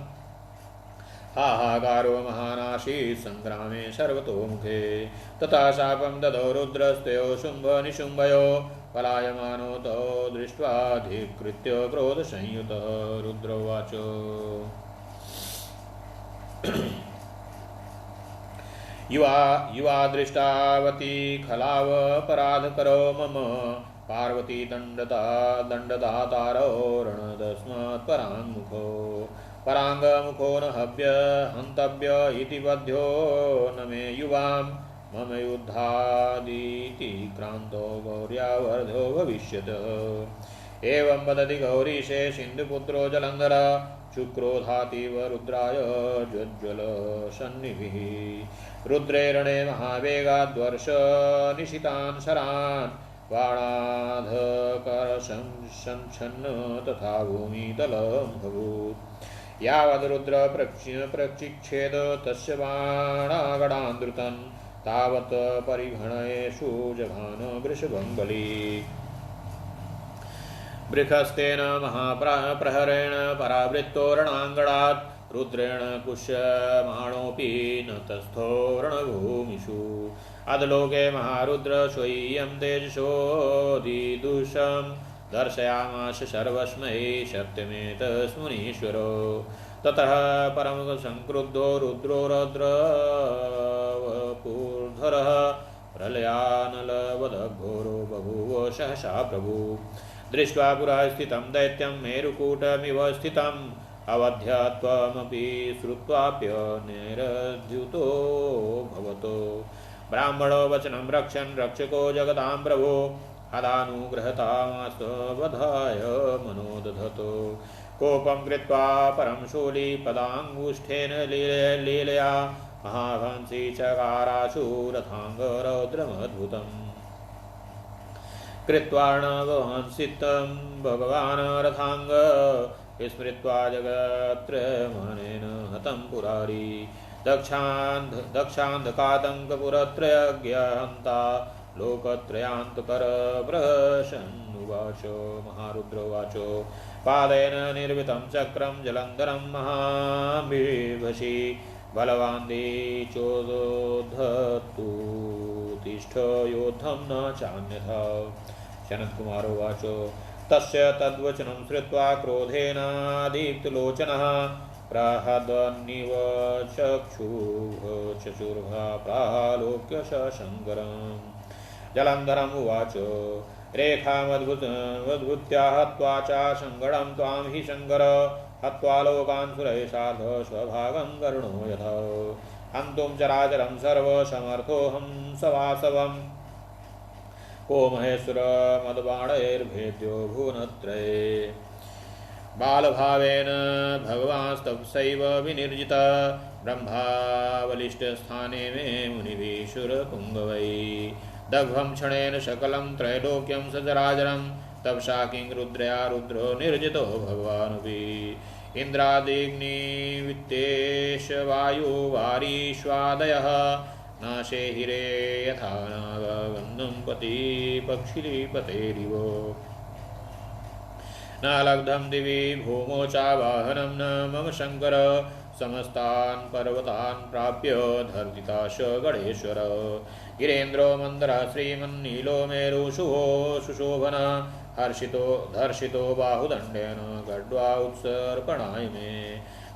हाहाकारो महानाशी संग्रामे सर्वतोमुखे। तथा शापं ददौ रुद्रस्तयो शुम्भ निशुम्भयो पलायमानो तौ दृष्ट्वाधिकृत्य क्रोधसंयुतः। रुद्रोवाच युवा दृष्टावती खलावपराधकरो मम पार्वती दण्डदातारो रणदस्मात्पराङ्मुखो। पराङ्गमुखो न हव्य हन्तव्य इति बध्यो न मे युवां मम युद्धादिति क्रान्तो गौर्यावर्धो भविष्यत्। एवं वदति गौरीशे सिन्धुपुत्रो जलन्धर शुक्रोधातीव रुद्राय ज्वज्ज्वलसन्निभिः। रुद्रेरणे महावेगाद्वर्ष निशितान् शरान् बाणाधकरशंछन्न तथा भूमितलमभूत्। यावद्रुद्र प्रचिक्षेद तस्य बाणागणान् द्रुतन् तावत् परिघणयेषु जघान वृषभं बली। बृहस्तेन महाप्रहरेण परावृत्तो रणाङ्गणात् रुद्रेण पुष्यमाणोऽपि न तस्थो रणभूमिषु। अधलोके महारुद्र स्वयं तेजसोदिदुषं दर्शयामास सर्वस्मै सत्यमेतस्मुनीश्वरो। ततः परम संक्रुद्धो रुद्रो रौद्रवपुर्धरः प्रलयानलवदघोरो बभूव सहसा प्रभु। दृष्ट्वा पुरः स्थितं दैत्यं मेरुकूटमिव स्थितम् अवध्यत्वमपि श्रुत्वाप्यनिरद्युतो भवतो। ब्राह्मणो वचनं रक्षन् रक्षको जगतां प्रभो हदानुग्रहतामस्तवधाय मनो दधतो। कोपं कृत्वा परं शूली पदाङ्गुष्ठेन लीलया महाहंसी चकाराशु रथाङ्गरौद्रमद्भुतम्। कृत्वार्णवहंसितं भगवान् रथाङ्ग स्मृत्वा जगत्त्रयमानेन हतं पुरारी। दक्षान्धकातङ्कपुरत्रयज्ञहन्ता लोकत्रयान्तकर प्रशन्नुवाच। महारुद्रोवाचो पादेन निर्मितं चक्रं जलन्धरं महाबिभषि बलवान्दी चोदधतु तिष्ठ योद्धं न चान्यथा। सनत्कुमारोवाचो तस्य तद्वचनं श्रुत्वा क्रोधेनादीप्तलोचनः प्रहदन्निव चक्षुः चचुर्भा प्रालोक्य सशङ्करम्। जलन्धरम् उवाच रेखामद्भुत्या हत्वा च सङ्गणं त्वां हि शङ्कर हत्वा लोकान् सुरैषार्ध स्वभागं करुणो यथा। हन्तुं चराचरं सर्वसमर्थोऽहं सवासवम् को महेश्वर मद्बाणैर्भेद्यो भुवनत्रये। बालभावेन भगवांस्तपसैव विनिर्जित ब्रह्मावलिष्ठस्थाने मे मुनिभिशुरपुङ्गवै। दग्ध्वं क्षणेन सकलं त्रैलोक्यं सचराचरं तपसा किं रुद्रया रुद्रो निर्जितो भगवानुपि। इन्द्रादिग्निवित्तेश वायुवारीष्वादयः नाशे हिरे यथा नागन्धं पति पक्षिपतेरिव। न लब्धं दिवि भूमौ चावाहनं न मम शङ्कर समस्तान् पर्वतान् प्राप्य धर्तिताश गणेश्वर। गिरेन्द्रो मन्दरः श्रीमन्नीलो मेरुशुभो सुशोभन धर्षितो बाहुदण्डेन गड्वा उत्सर्पणाय मे।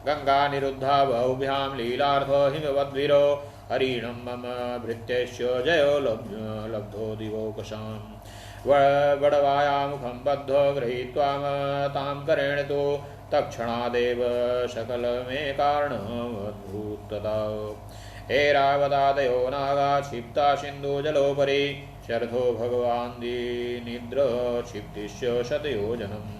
गङ्गा निरुद्धा बहुभ्यां लीलार्थ हिमवद्भिरो हरिणं मम भृत्यस्य जयो लब्धो दिवोकशाम्। वडवायामुखं बद्धो गृहीत्वा तां करेण तु तत्क्षणादेव सकलमे कारणमद्भूतता। ऐरावतादयो नागा क्षिप्ता सिन्धुजलोपरि शरथो भगवान् निद्र क्षिप्तिश्च शतयोजनम्।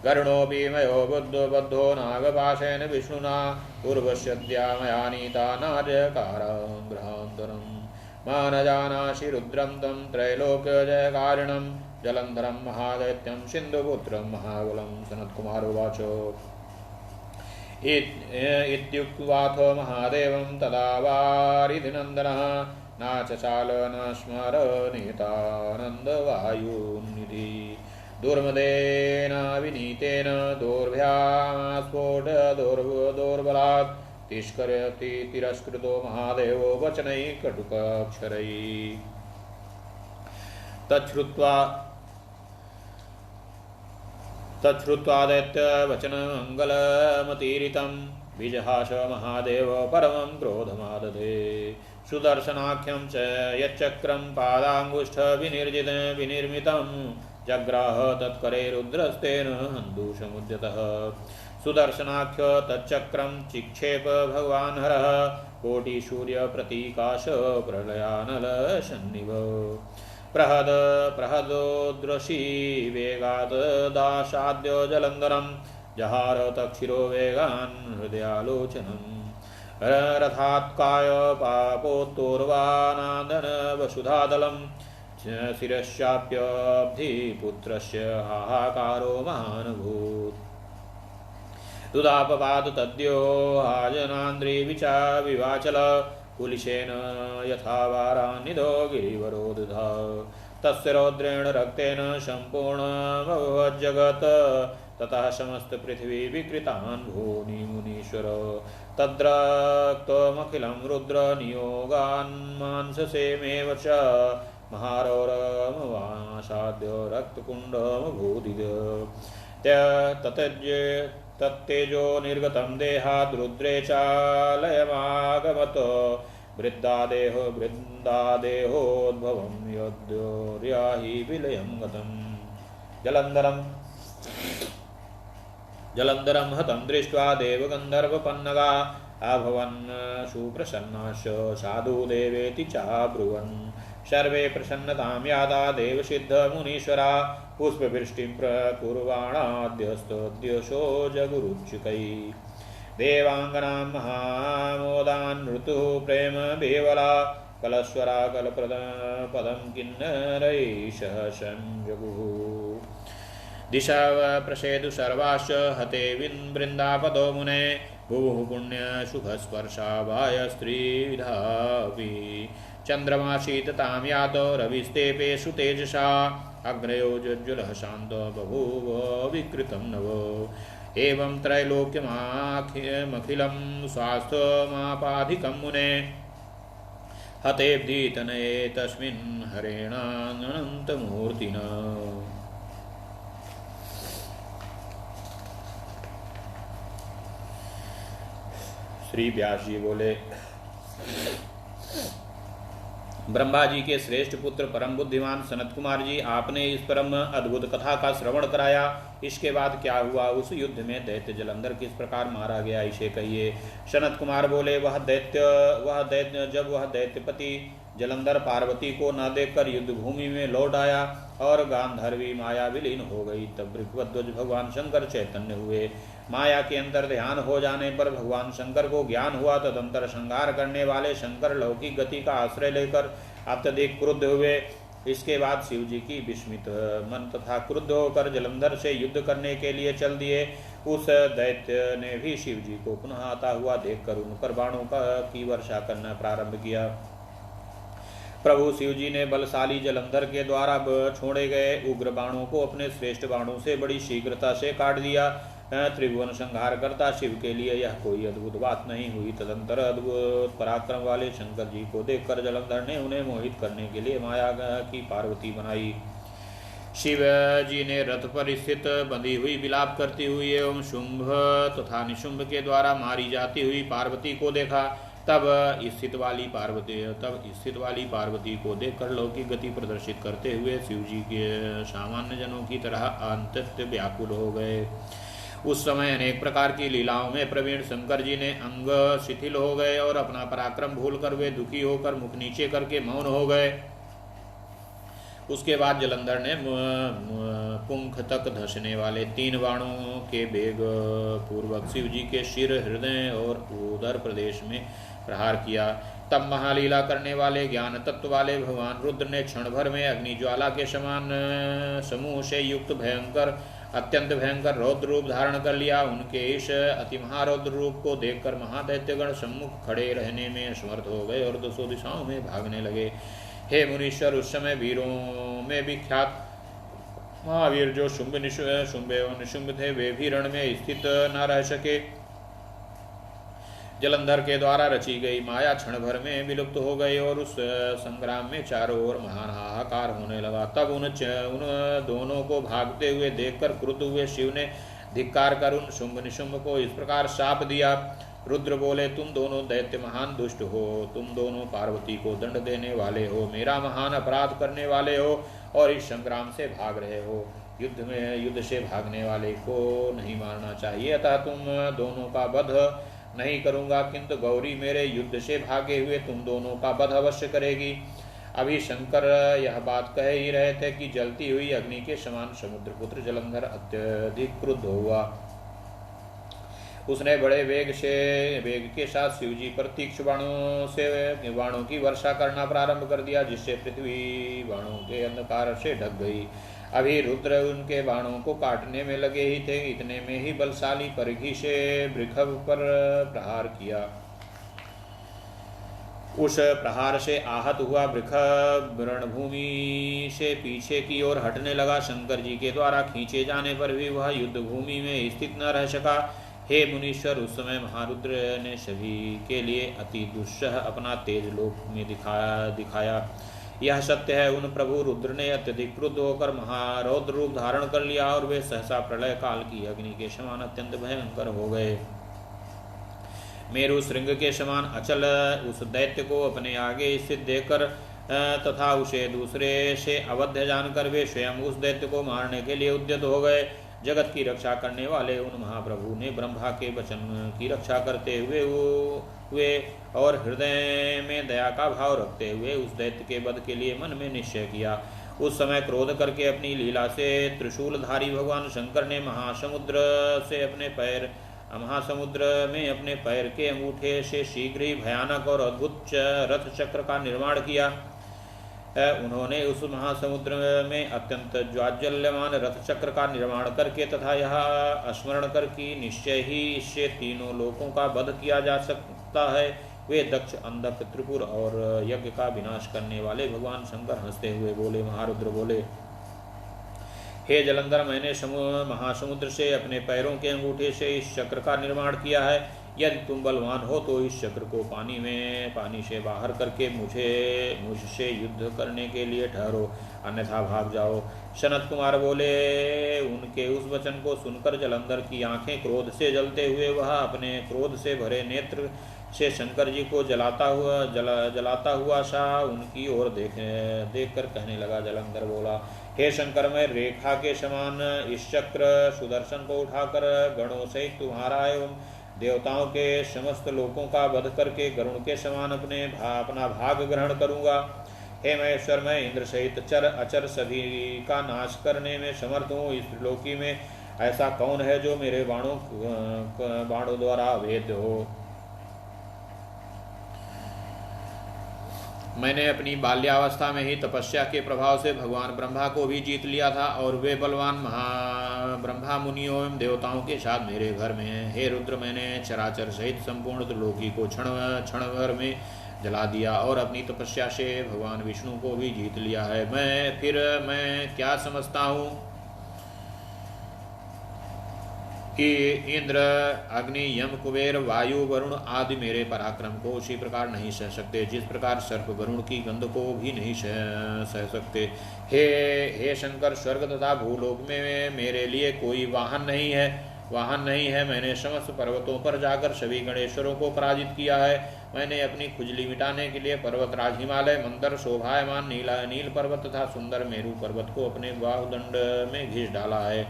गरुणोऽपि मयो बद्धो नागपाशेन विष्णुना पूर्वस्यद्या मया नीता नार्यकारां गृहान्तरम्। मा न जानासि रुद्रं तं त्रैलोक्यजयकारिणं जलन्धरं महादैत्यं सिन्धुपुत्रं महाबलं। सनत्कुमारोवाच इत्युक्त्वाथ महादेवं तदा वारिधिनन्दनः नाचचाल न स्मर नेतानन्दवायुनिधि। दुर्मदेन विनीतेन दोर्बलात् तिष्कर्यति तिरस्कृतो महादेवो वचनैः कटुकाक्षरैः। तच्छ्रुत्वा दैत्यवचनमङ्गलमतीरितं विजहास महादेव परमं क्रोधमादधे। सुदर्शनाख्यं च यच्चक्रं पादाङ्गुष्ठविनिर्मितं जग्राह तत्करे रुद्रस्तेन हन्दूषमुद्यतः। सुदर्शनाख्य तच्चक्रम चिक्षेप भगवान हरः कोटि सूर्य प्रतीकाश प्रलयानल सन्निभ प्रहदोद्रशी वेगात् दाशाद्य जलंधरम जहार तक्षिरो वेगान् हृदयालोचनम् रथात्काय पापोत्तोर्वानादन वसुधादलं शिरश्चाप्यब्धि पुत्रस्य हाहाकारो महानुभूत् दुदापपाद तद्यो आजनान्द्री विचा विवाचल कुलिशेन यथा वारान्निधो गिरिवरोदध तस्य रौद्रेण रक्तेन सम्पूर्णमभवज्जगत् ततः समस्त पृथ्वी विकृतान् भूनि मुनीश्वर तद्रक्तमखिलं रुद्र नियोगान् मांससेमेव च महारौरमवासाद्य रक्तकुण्डमभूदिद तत्तेजो निर्गतं देहाद् रुद्रे चालयमागमत् वृन्दादेहोद्भवं यद्योर्याहि विलयं गतम् जलंधरं हतं दृष्ट्वा देवगन्धर्वपन्नगा अभवन् सुप्रसन्नाश्च साधु देवेति चाब्रुवन् सर्वे प्रसन्नतां यादा देवसिद्धमुनीश्वरा पुष्पवृष्टिं प्रकुर्वाणाद्यस्तोद्यशो जगुरुच्युकै देवाङ्गनां महामोदान् ऋतुः प्रेम बेवला कलस्वरा कलपदं किन्नरैषः संजगुः दिशा प्रसेदु सर्वाश्च हते वृन्दापदो मुने भुवुः पुण्य सुखस्पर्शाभाय स्त्रीविधापि चन्द्रमा शीततां यातो रविस्तेपेषु तेजसा अग्नयो ज्वलः शान्तो बभूव विकृतं नवो एवं त्रैलोक्यमखिलं स्वास्थ्यमापाधिकं मुने हतेब्धितनये तस्मिन् हरेणानन्तमूर्तिना। श्री व्यास जी बोले, ब्रह्मा जी के श्रेष्ठ पुत्र परम बुद्धिमान सनत कुमार जी, आपने इस परम अद्भुत कथा का श्रवण कराया। इसके बाद क्या हुआ? उस युद्ध में दैत्य जलंधर किस प्रकार मारा गया, इसे कहिए। सनत कुमार बोले, जब वह दैत्यपति जलंधर पार्वती को न देखकर युद्ध भूमि में लौट आया और गांधर्वी माया विलीन हो गई, तब ऋग्वध्वज भगवान शंकर चैतन्य हुए। माया के अंतर ध्यान हो जाने पर भगवान शंकर को ज्ञान हुआ। तदंतर संहार करने वाले शंकर लौकिक गति का आश्रय लेकर अत्यधिक क्रुद्ध हुए। इसके बाद शिव जी की विस्मित मन तथा क्रुद्ध होकर जलंधर से युद्ध करने के लिए चल दिए। उस दैत्य ने भी शिव जी को पुनः आता हुआ देखकर उन पर बाणों की वर्षा करना प्रारंभ किया। प्रभु शिव जी ने बलशाली जलंधर के द्वारा छोड़े गए उग्र बाणों को अपने श्रेष्ठ बाणों से बड़ी शीघ्रता से काट दिया। त्रिभुवन संहार करता शिव के लिए यह कोई अद्भुत बात नहीं हुई। तदंतर अद्भुत पराक्रम वाले शंकर जी को देखकर जलंधर ने उन्हें मोहित करने के लिए माया की पार्वती बनाई। शिव जी ने रथ पर स्थित बंधी हुई विलाप करती हुई एवं शुंभ तथा निशुंभ के द्वारा मारी जाती हुई पार्वती को देखा। तब स्थित वाली पार्वती को देखकर लौकिक गति प्रदर्शित करते हुए शिव जी के सामान्य जनों की तरह अत्यंत व्याकुल हो गए। उस समय अनेक प्रकार की लीलाओं में प्रवीण शंकर जी ने अंग शिथिल हो गए और अपना पराक्रम भूलकर वे दुखी होकर मुख नीचे करके मौन हो गए। उसके बाद जलंधर ने पुंख तक धंसने वाले 3 बाणों के वेग पूर्वक शिव जी के सिर, हृदय और उदर प्रदेश में प्रहार किया। तब महालीला करने वाले ज्ञान तत्व वाले भगवान रुद्र ने क्षण भर में अग्नि ज्वाला के समान समूह से युक्त अत्यंत भयंकर रौद्र रूप धारण कर लिया। उनके इस अति महारौद्र रूप को देखकर महादैत्यगण सम्मुख खड़े रहने में असमर्थ हो गए और 200 दिशाओं में भागने लगे। हे मुनीश्वर, उस समय वीरों में विख्यात महावीर जो शुंभ एवं निशुंभ थे, वे भी रण में स्थित न रह सके। जलंधर के द्वारा रची गई माया क्षण भर में विलुप्त हो गई और उस संग्राम में चारों ओर महान हाहाकार होने लगा। तब उन दोनों को भागते हुए देखकर क्रुद्ध हुए शिव ने धिक्कार कर उन शुंभ निशुंभ को इस प्रकार शाप दिया। रुद्र बोले, तुम दोनों दैत्य महान दुष्ट हो, तुम दोनों पार्वती को दंड देने वाले हो, मेरा महान अपराध करने वाले हो और इस संग्राम से भाग रहे हो। युद्ध से भागने वाले को नहीं मारना चाहिए, अतः तुम दोनों का वध नहीं करूंगा, किंतु गौरी मेरे युद्ध से भागे हुए तुम दोनों का वध अवश्य करेगी। अभी शंकर यह बात कह ही रहे थे कि जलती हुई अग्नि के समान समुद्रपुत्र जलंधर अत्यधिक क्रुद्ध हुआ। उसने बड़े वेग के साथ शिवजी पर तीक्ष्ण बाणों की वर्षा करना प्रारंभ कर दिया, जिससे पृथ्वी बाणों के अंधकार से ढक गई। अभी रुद्र उनके बाणों को काटने में लगे ही थे, इतने में ही बलशाली परिघी से वृषभ पर प्रहार किया। उस प्रहार से आहत हुआ वृषभ रणभूमि से पीछे की ओर हटने लगा। शंकर जी के द्वारा खींचे जाने पर भी वह युद्ध भूमि में स्थित न रह सका। हे मुनीश्वर, उस समय महारुद्र ने सभी के लिए अति दुस्सह अपना तेज लोक में दिखाया। यह सत्य है, उन प्रभु रुद्र ने अत्यधिक क्रुद्ध होकर महारौद्र रूप धारण कर लिया और वे सहसा प्रलय काल की अग्नि के समान अत्यंत भयंकर हो गए। मेरु श्रृंग के समान अचल उस दैत्य को अपने आगे स्थित देखकर तथा उसे दूसरे से अवध्य जानकर वे स्वयं उस दैत्य को मारने के लिए उद्यत हो गए। जगत की रक्षा करने वाले उन महाप्रभु ने ब्रह्मा के वचन की रक्षा करते हुए और हृदय में दया का भाव रखते हुए उस दैत्य के वध के लिए मन में निश्चय किया। उस समय क्रोध करके अपनी लीला से त्रिशूलधारी भगवान शंकर ने महासमुद्र में अपने पैर के अंगूठे से शीघ्र ही भयानक और अद्भुत रथ चक्र का निर्माण किया। उन्होंने उस महासमुद्र में अत्यंत ज्वाज्वल्यमान रथ चक्र का निर्माण करके तथा यह स्मरण कर कि निश्चय ही इससे तीनों लोकों का वध किया जा सकता है, वे दक्ष, अंधक, त्रिपुर और यज्ञ का विनाश करने वाले भगवान शंकर हंसते हुए बोले। महारुद्र बोले, हे जलंधर, मैंने महासमुद्र से अपने पैरों के अंगूठे से इस चक्र का निर्माण किया है। यदि तुम बलवान हो तो इस चक्र को पानी से बाहर करके मुझसे युद्ध करने के लिए ठहरो, अन्यथा भाग जाओ। सनत कुमार बोले। उनके उस वचन को सुनकर जलंधर की आंखें क्रोध से जलते हुए वह अपने क्रोध से भरे नेत्र से शंकर जी को जलाता हुआ सा उनकी ओर देख कर कहने लगा। जलंधर बोला, हे शंकर, मैं रेखा के समान इस चक्र सुदर्शन को उठाकर गणों सहित तुम्हारा एवं देवताओं के समस्त लोकों का वध करके गरुण के समान अपना भाग ग्रहण करूंगा। हे महेश्वर, मैं इंद्र सहित चर अचर सभी का नाश करने में समर्थ हूँ। इस त्रिलोकी में ऐसा कौन है जो मेरे बाणों द्वारा अभेद्य हो। मैंने अपनी बाल्यावस्था में ही तपस्या के प्रभाव से भगवान ब्रह्मा को भी जीत लिया था और वे बलवान ब्रह्मा मुनियों एवं देवताओं के साथ मेरे घर में हैं। हे रुद्र, मैंने चराचर सहित संपूर्ण त्रिलोकी को क्षण भर में जला दिया और अपनी तपस्या से भगवान विष्णु को भी जीत लिया है। मैं क्या समझता हूँ कि इंद्र, अग्नि, यम, कुबेर, वायु, वरुण आदि मेरे पराक्रम को उसी प्रकार नहीं सह सकते जिस प्रकार सर्प गरुण की गंध को भी नहीं सह सकते। हे शंकर, स्वर्ग तथा भूलोक में मेरे लिए कोई वाहन नहीं है। मैंने समस्त पर्वतों पर जाकर सभी गणेश्वरों को पराजित किया है। मैंने अपनी खुजली मिटाने के लिए पर्वतराज हिमालय, मंदर, शोभायमान नील पर्वत तथा सुंदर मेरू पर्वत को अपने बाहुदंड में घिस डाला है।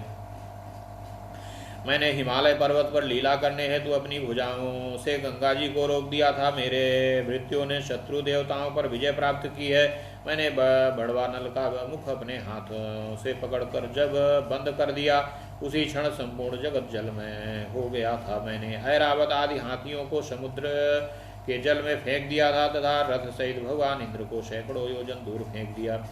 मैंने हिमालय पर्वत पर लीला करने हेतु अपनी भुजाओं से गंगा जी को रोक दिया था। मेरे भृत्यों ने शत्रु देवताओं पर विजय प्राप्त की है। मैंने बड़वा नल का मुख अपने हाथों से पकड़कर जब बंद कर दिया, उसी क्षण संपूर्ण जगत जल में हो गया था। मैंने ऐरावत आदि हाथियों को समुद्र के जल में फेंक दिया था तथा रथ सहित भगवान इंद्र को सैकड़ों योजन दूर फेंक दिया।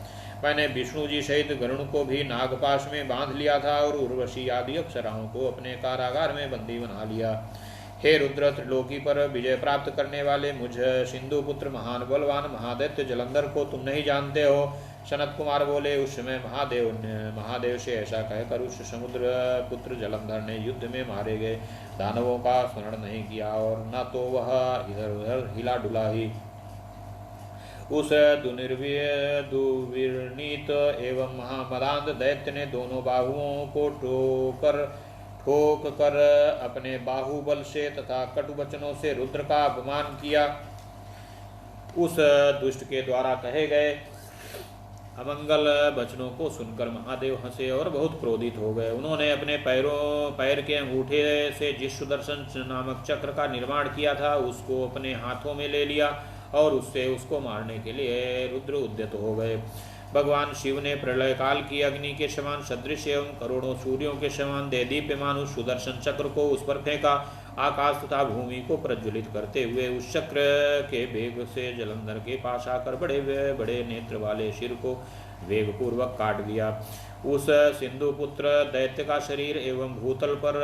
मैंने विष्णु जी सहित गरुण को भी नागपाश में बांध लिया था और उर्वशी आदि अप्सराओं को अपने कारागार में बंदी बना लिया। हे रुद्र, त्रिलोकी पर विजय प्राप्त करने वाले मुझ सिंधु पुत्र महान बलवान महादैत्य जलंधर को तुम नहीं जानते हो। सनत कुमार बोले, उस समय महादेव से ऐसा कहकर उस समुद्र पुत्र जलंधर ने युद्ध में मारे गए दानवों का स्मरण नहीं किया और न तो वह इधर उधर हिला डुला ही। उस दुर्विनीत एवं महामदांत दैत्य ने दोनों बाहुओं को ठोक कर अपने बाहुबल से तथा कटु वचनों से रुद्र का अपमान किया। उस दुष्ट के द्वारा कहे गए अमंगल वचनों को सुनकर महादेव हंसे और बहुत क्रोधित हो गए। उन्होंने अपने पैर के अंगूठे से जिस सुदर्शन नामक चक्र का निर्माण किया था उसको अपने हाथों में ले लिया और उससे उसको मारने के लिए रुद्र उद्यत हो गए। भगवान शिव ने प्रलय काल की अग्नि के समान सदृश एवं करोड़ों सूर्यों के समान देदीप्यमान उस सुदर्शन चक्र को उस पर फेंका। आकाश तथा भूमि को प्रज्वलित करते हुए उस चक्र के वेग से जलंधर के पास आकर बड़े बड़े नेत्र वाले सिर को वेग पूर्वक काट दिया। उस सिंधु पुत्र दैत्य का शरीर एवं भूतल पर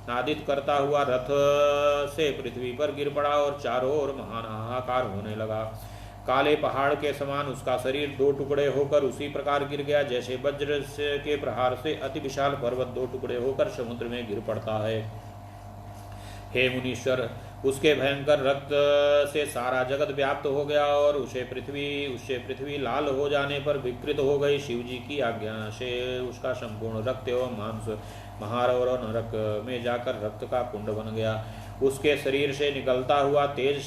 नादित करता हुआ रथ से पृथ्वी पर गिर पड़ा और चारों ओर महान हाहाकार होने लगा। काले पहाड़ के समान उसका शरीर दो टुकड़े होकर उसी प्रकार गिर गया जैसे वज्र के प्रहार से अति विशाल पर्वत दो टुकड़े होकर समुद्र में गिर पड़ता है। हे मुनीश्वर, उसके भयंकर रक्त से सारा जगत व्याप्त हो गया और उससे पृथ्वी लाल हो जाने पर विकृत हो गई। शिव जी की आज्ञा से उसका संपूर्ण रक्त एवं मांस महार और नरक में जाकर रक्त का कुंड बन गया। उसके शरीर से निकला हुआ तेज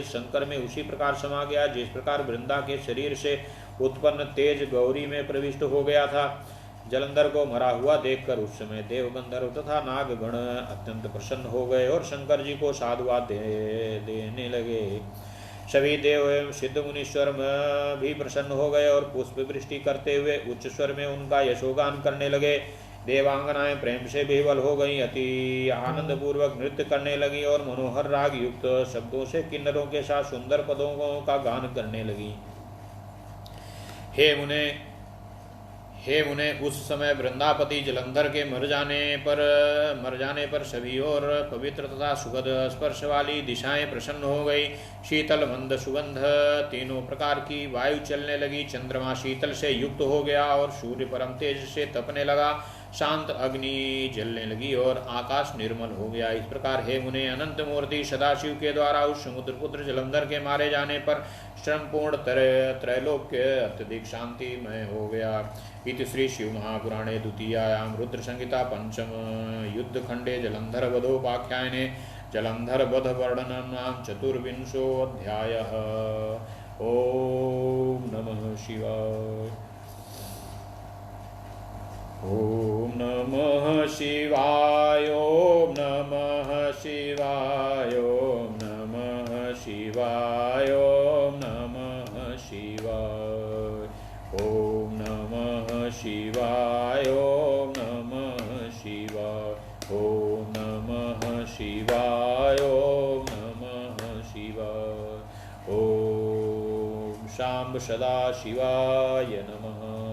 शंकर में उसी प्रकार समा गया जिस प्रकार वृंदा के शरीर से उत्पन्न तेज गौरी में प्रविष्ट हो गया था। जलंधर को मरा हुआ देखकर उस समय देव गंधर्व तथा नागगण अत्यंत प्रसन्न हो गए और शंकर जी को साधुवाद देने लगे। सभी देव एवं सिद्ध मुनीश्वर भी प्रसन्न हो गए और पुष्प वृष्टि करते हुए उच्च स्वर में उनका यशोगान करने लगे। देवांगनाएं प्रेम से विह्वल हो गई, अति आनंद पूर्वक नृत्य करने लगी और मनोहर राग युक्त शब्दों से किन्नरों के साथ सुंदर पदों का गान करने लगी। हे मुने, उस समय वृंदापति जलंधर के मर जाने पर सभी और पवित्र तथा सुखद स्पर्श वाली दिशाएं प्रसन्न हो गई। शीतल मंद सुगंध तीनों प्रकार की वायु चलने लगी। चंद्रमा शीतल से युक्त हो गया और सूर्य परम तेज से तपने लगा। शांत अग्नि जलने लगी और आकाश निर्मल हो गया। इस प्रकार हे मुने, अनंत मूर्ति सदाशिव के द्वारा उस समुद्र पुत्र जलंधर के मारे जाने पर संपूर्ण त्रैलोक्य अत्यधिक शांतिमय हो गया। इति श्री शिव महापुराणे द्वितीयायां रुद्र संहिता पंचम युद्ध खंडे जलंधर वधोपाख्याने जलंधर वध वर्णनम नाम चतुर्विंशोऽध्यायः। ओम नमः शिवाय। ओम नमः शिवाय। ओम नमः शिवाय। ओम नमः शिवाय। ओम नमः शिवाय। ओम नमः शिवाय। ओम नमः शिवाय। ओम नमः शिवाय। ओम नमः शिवाय। ओम शांब सदा शिवाय नमः।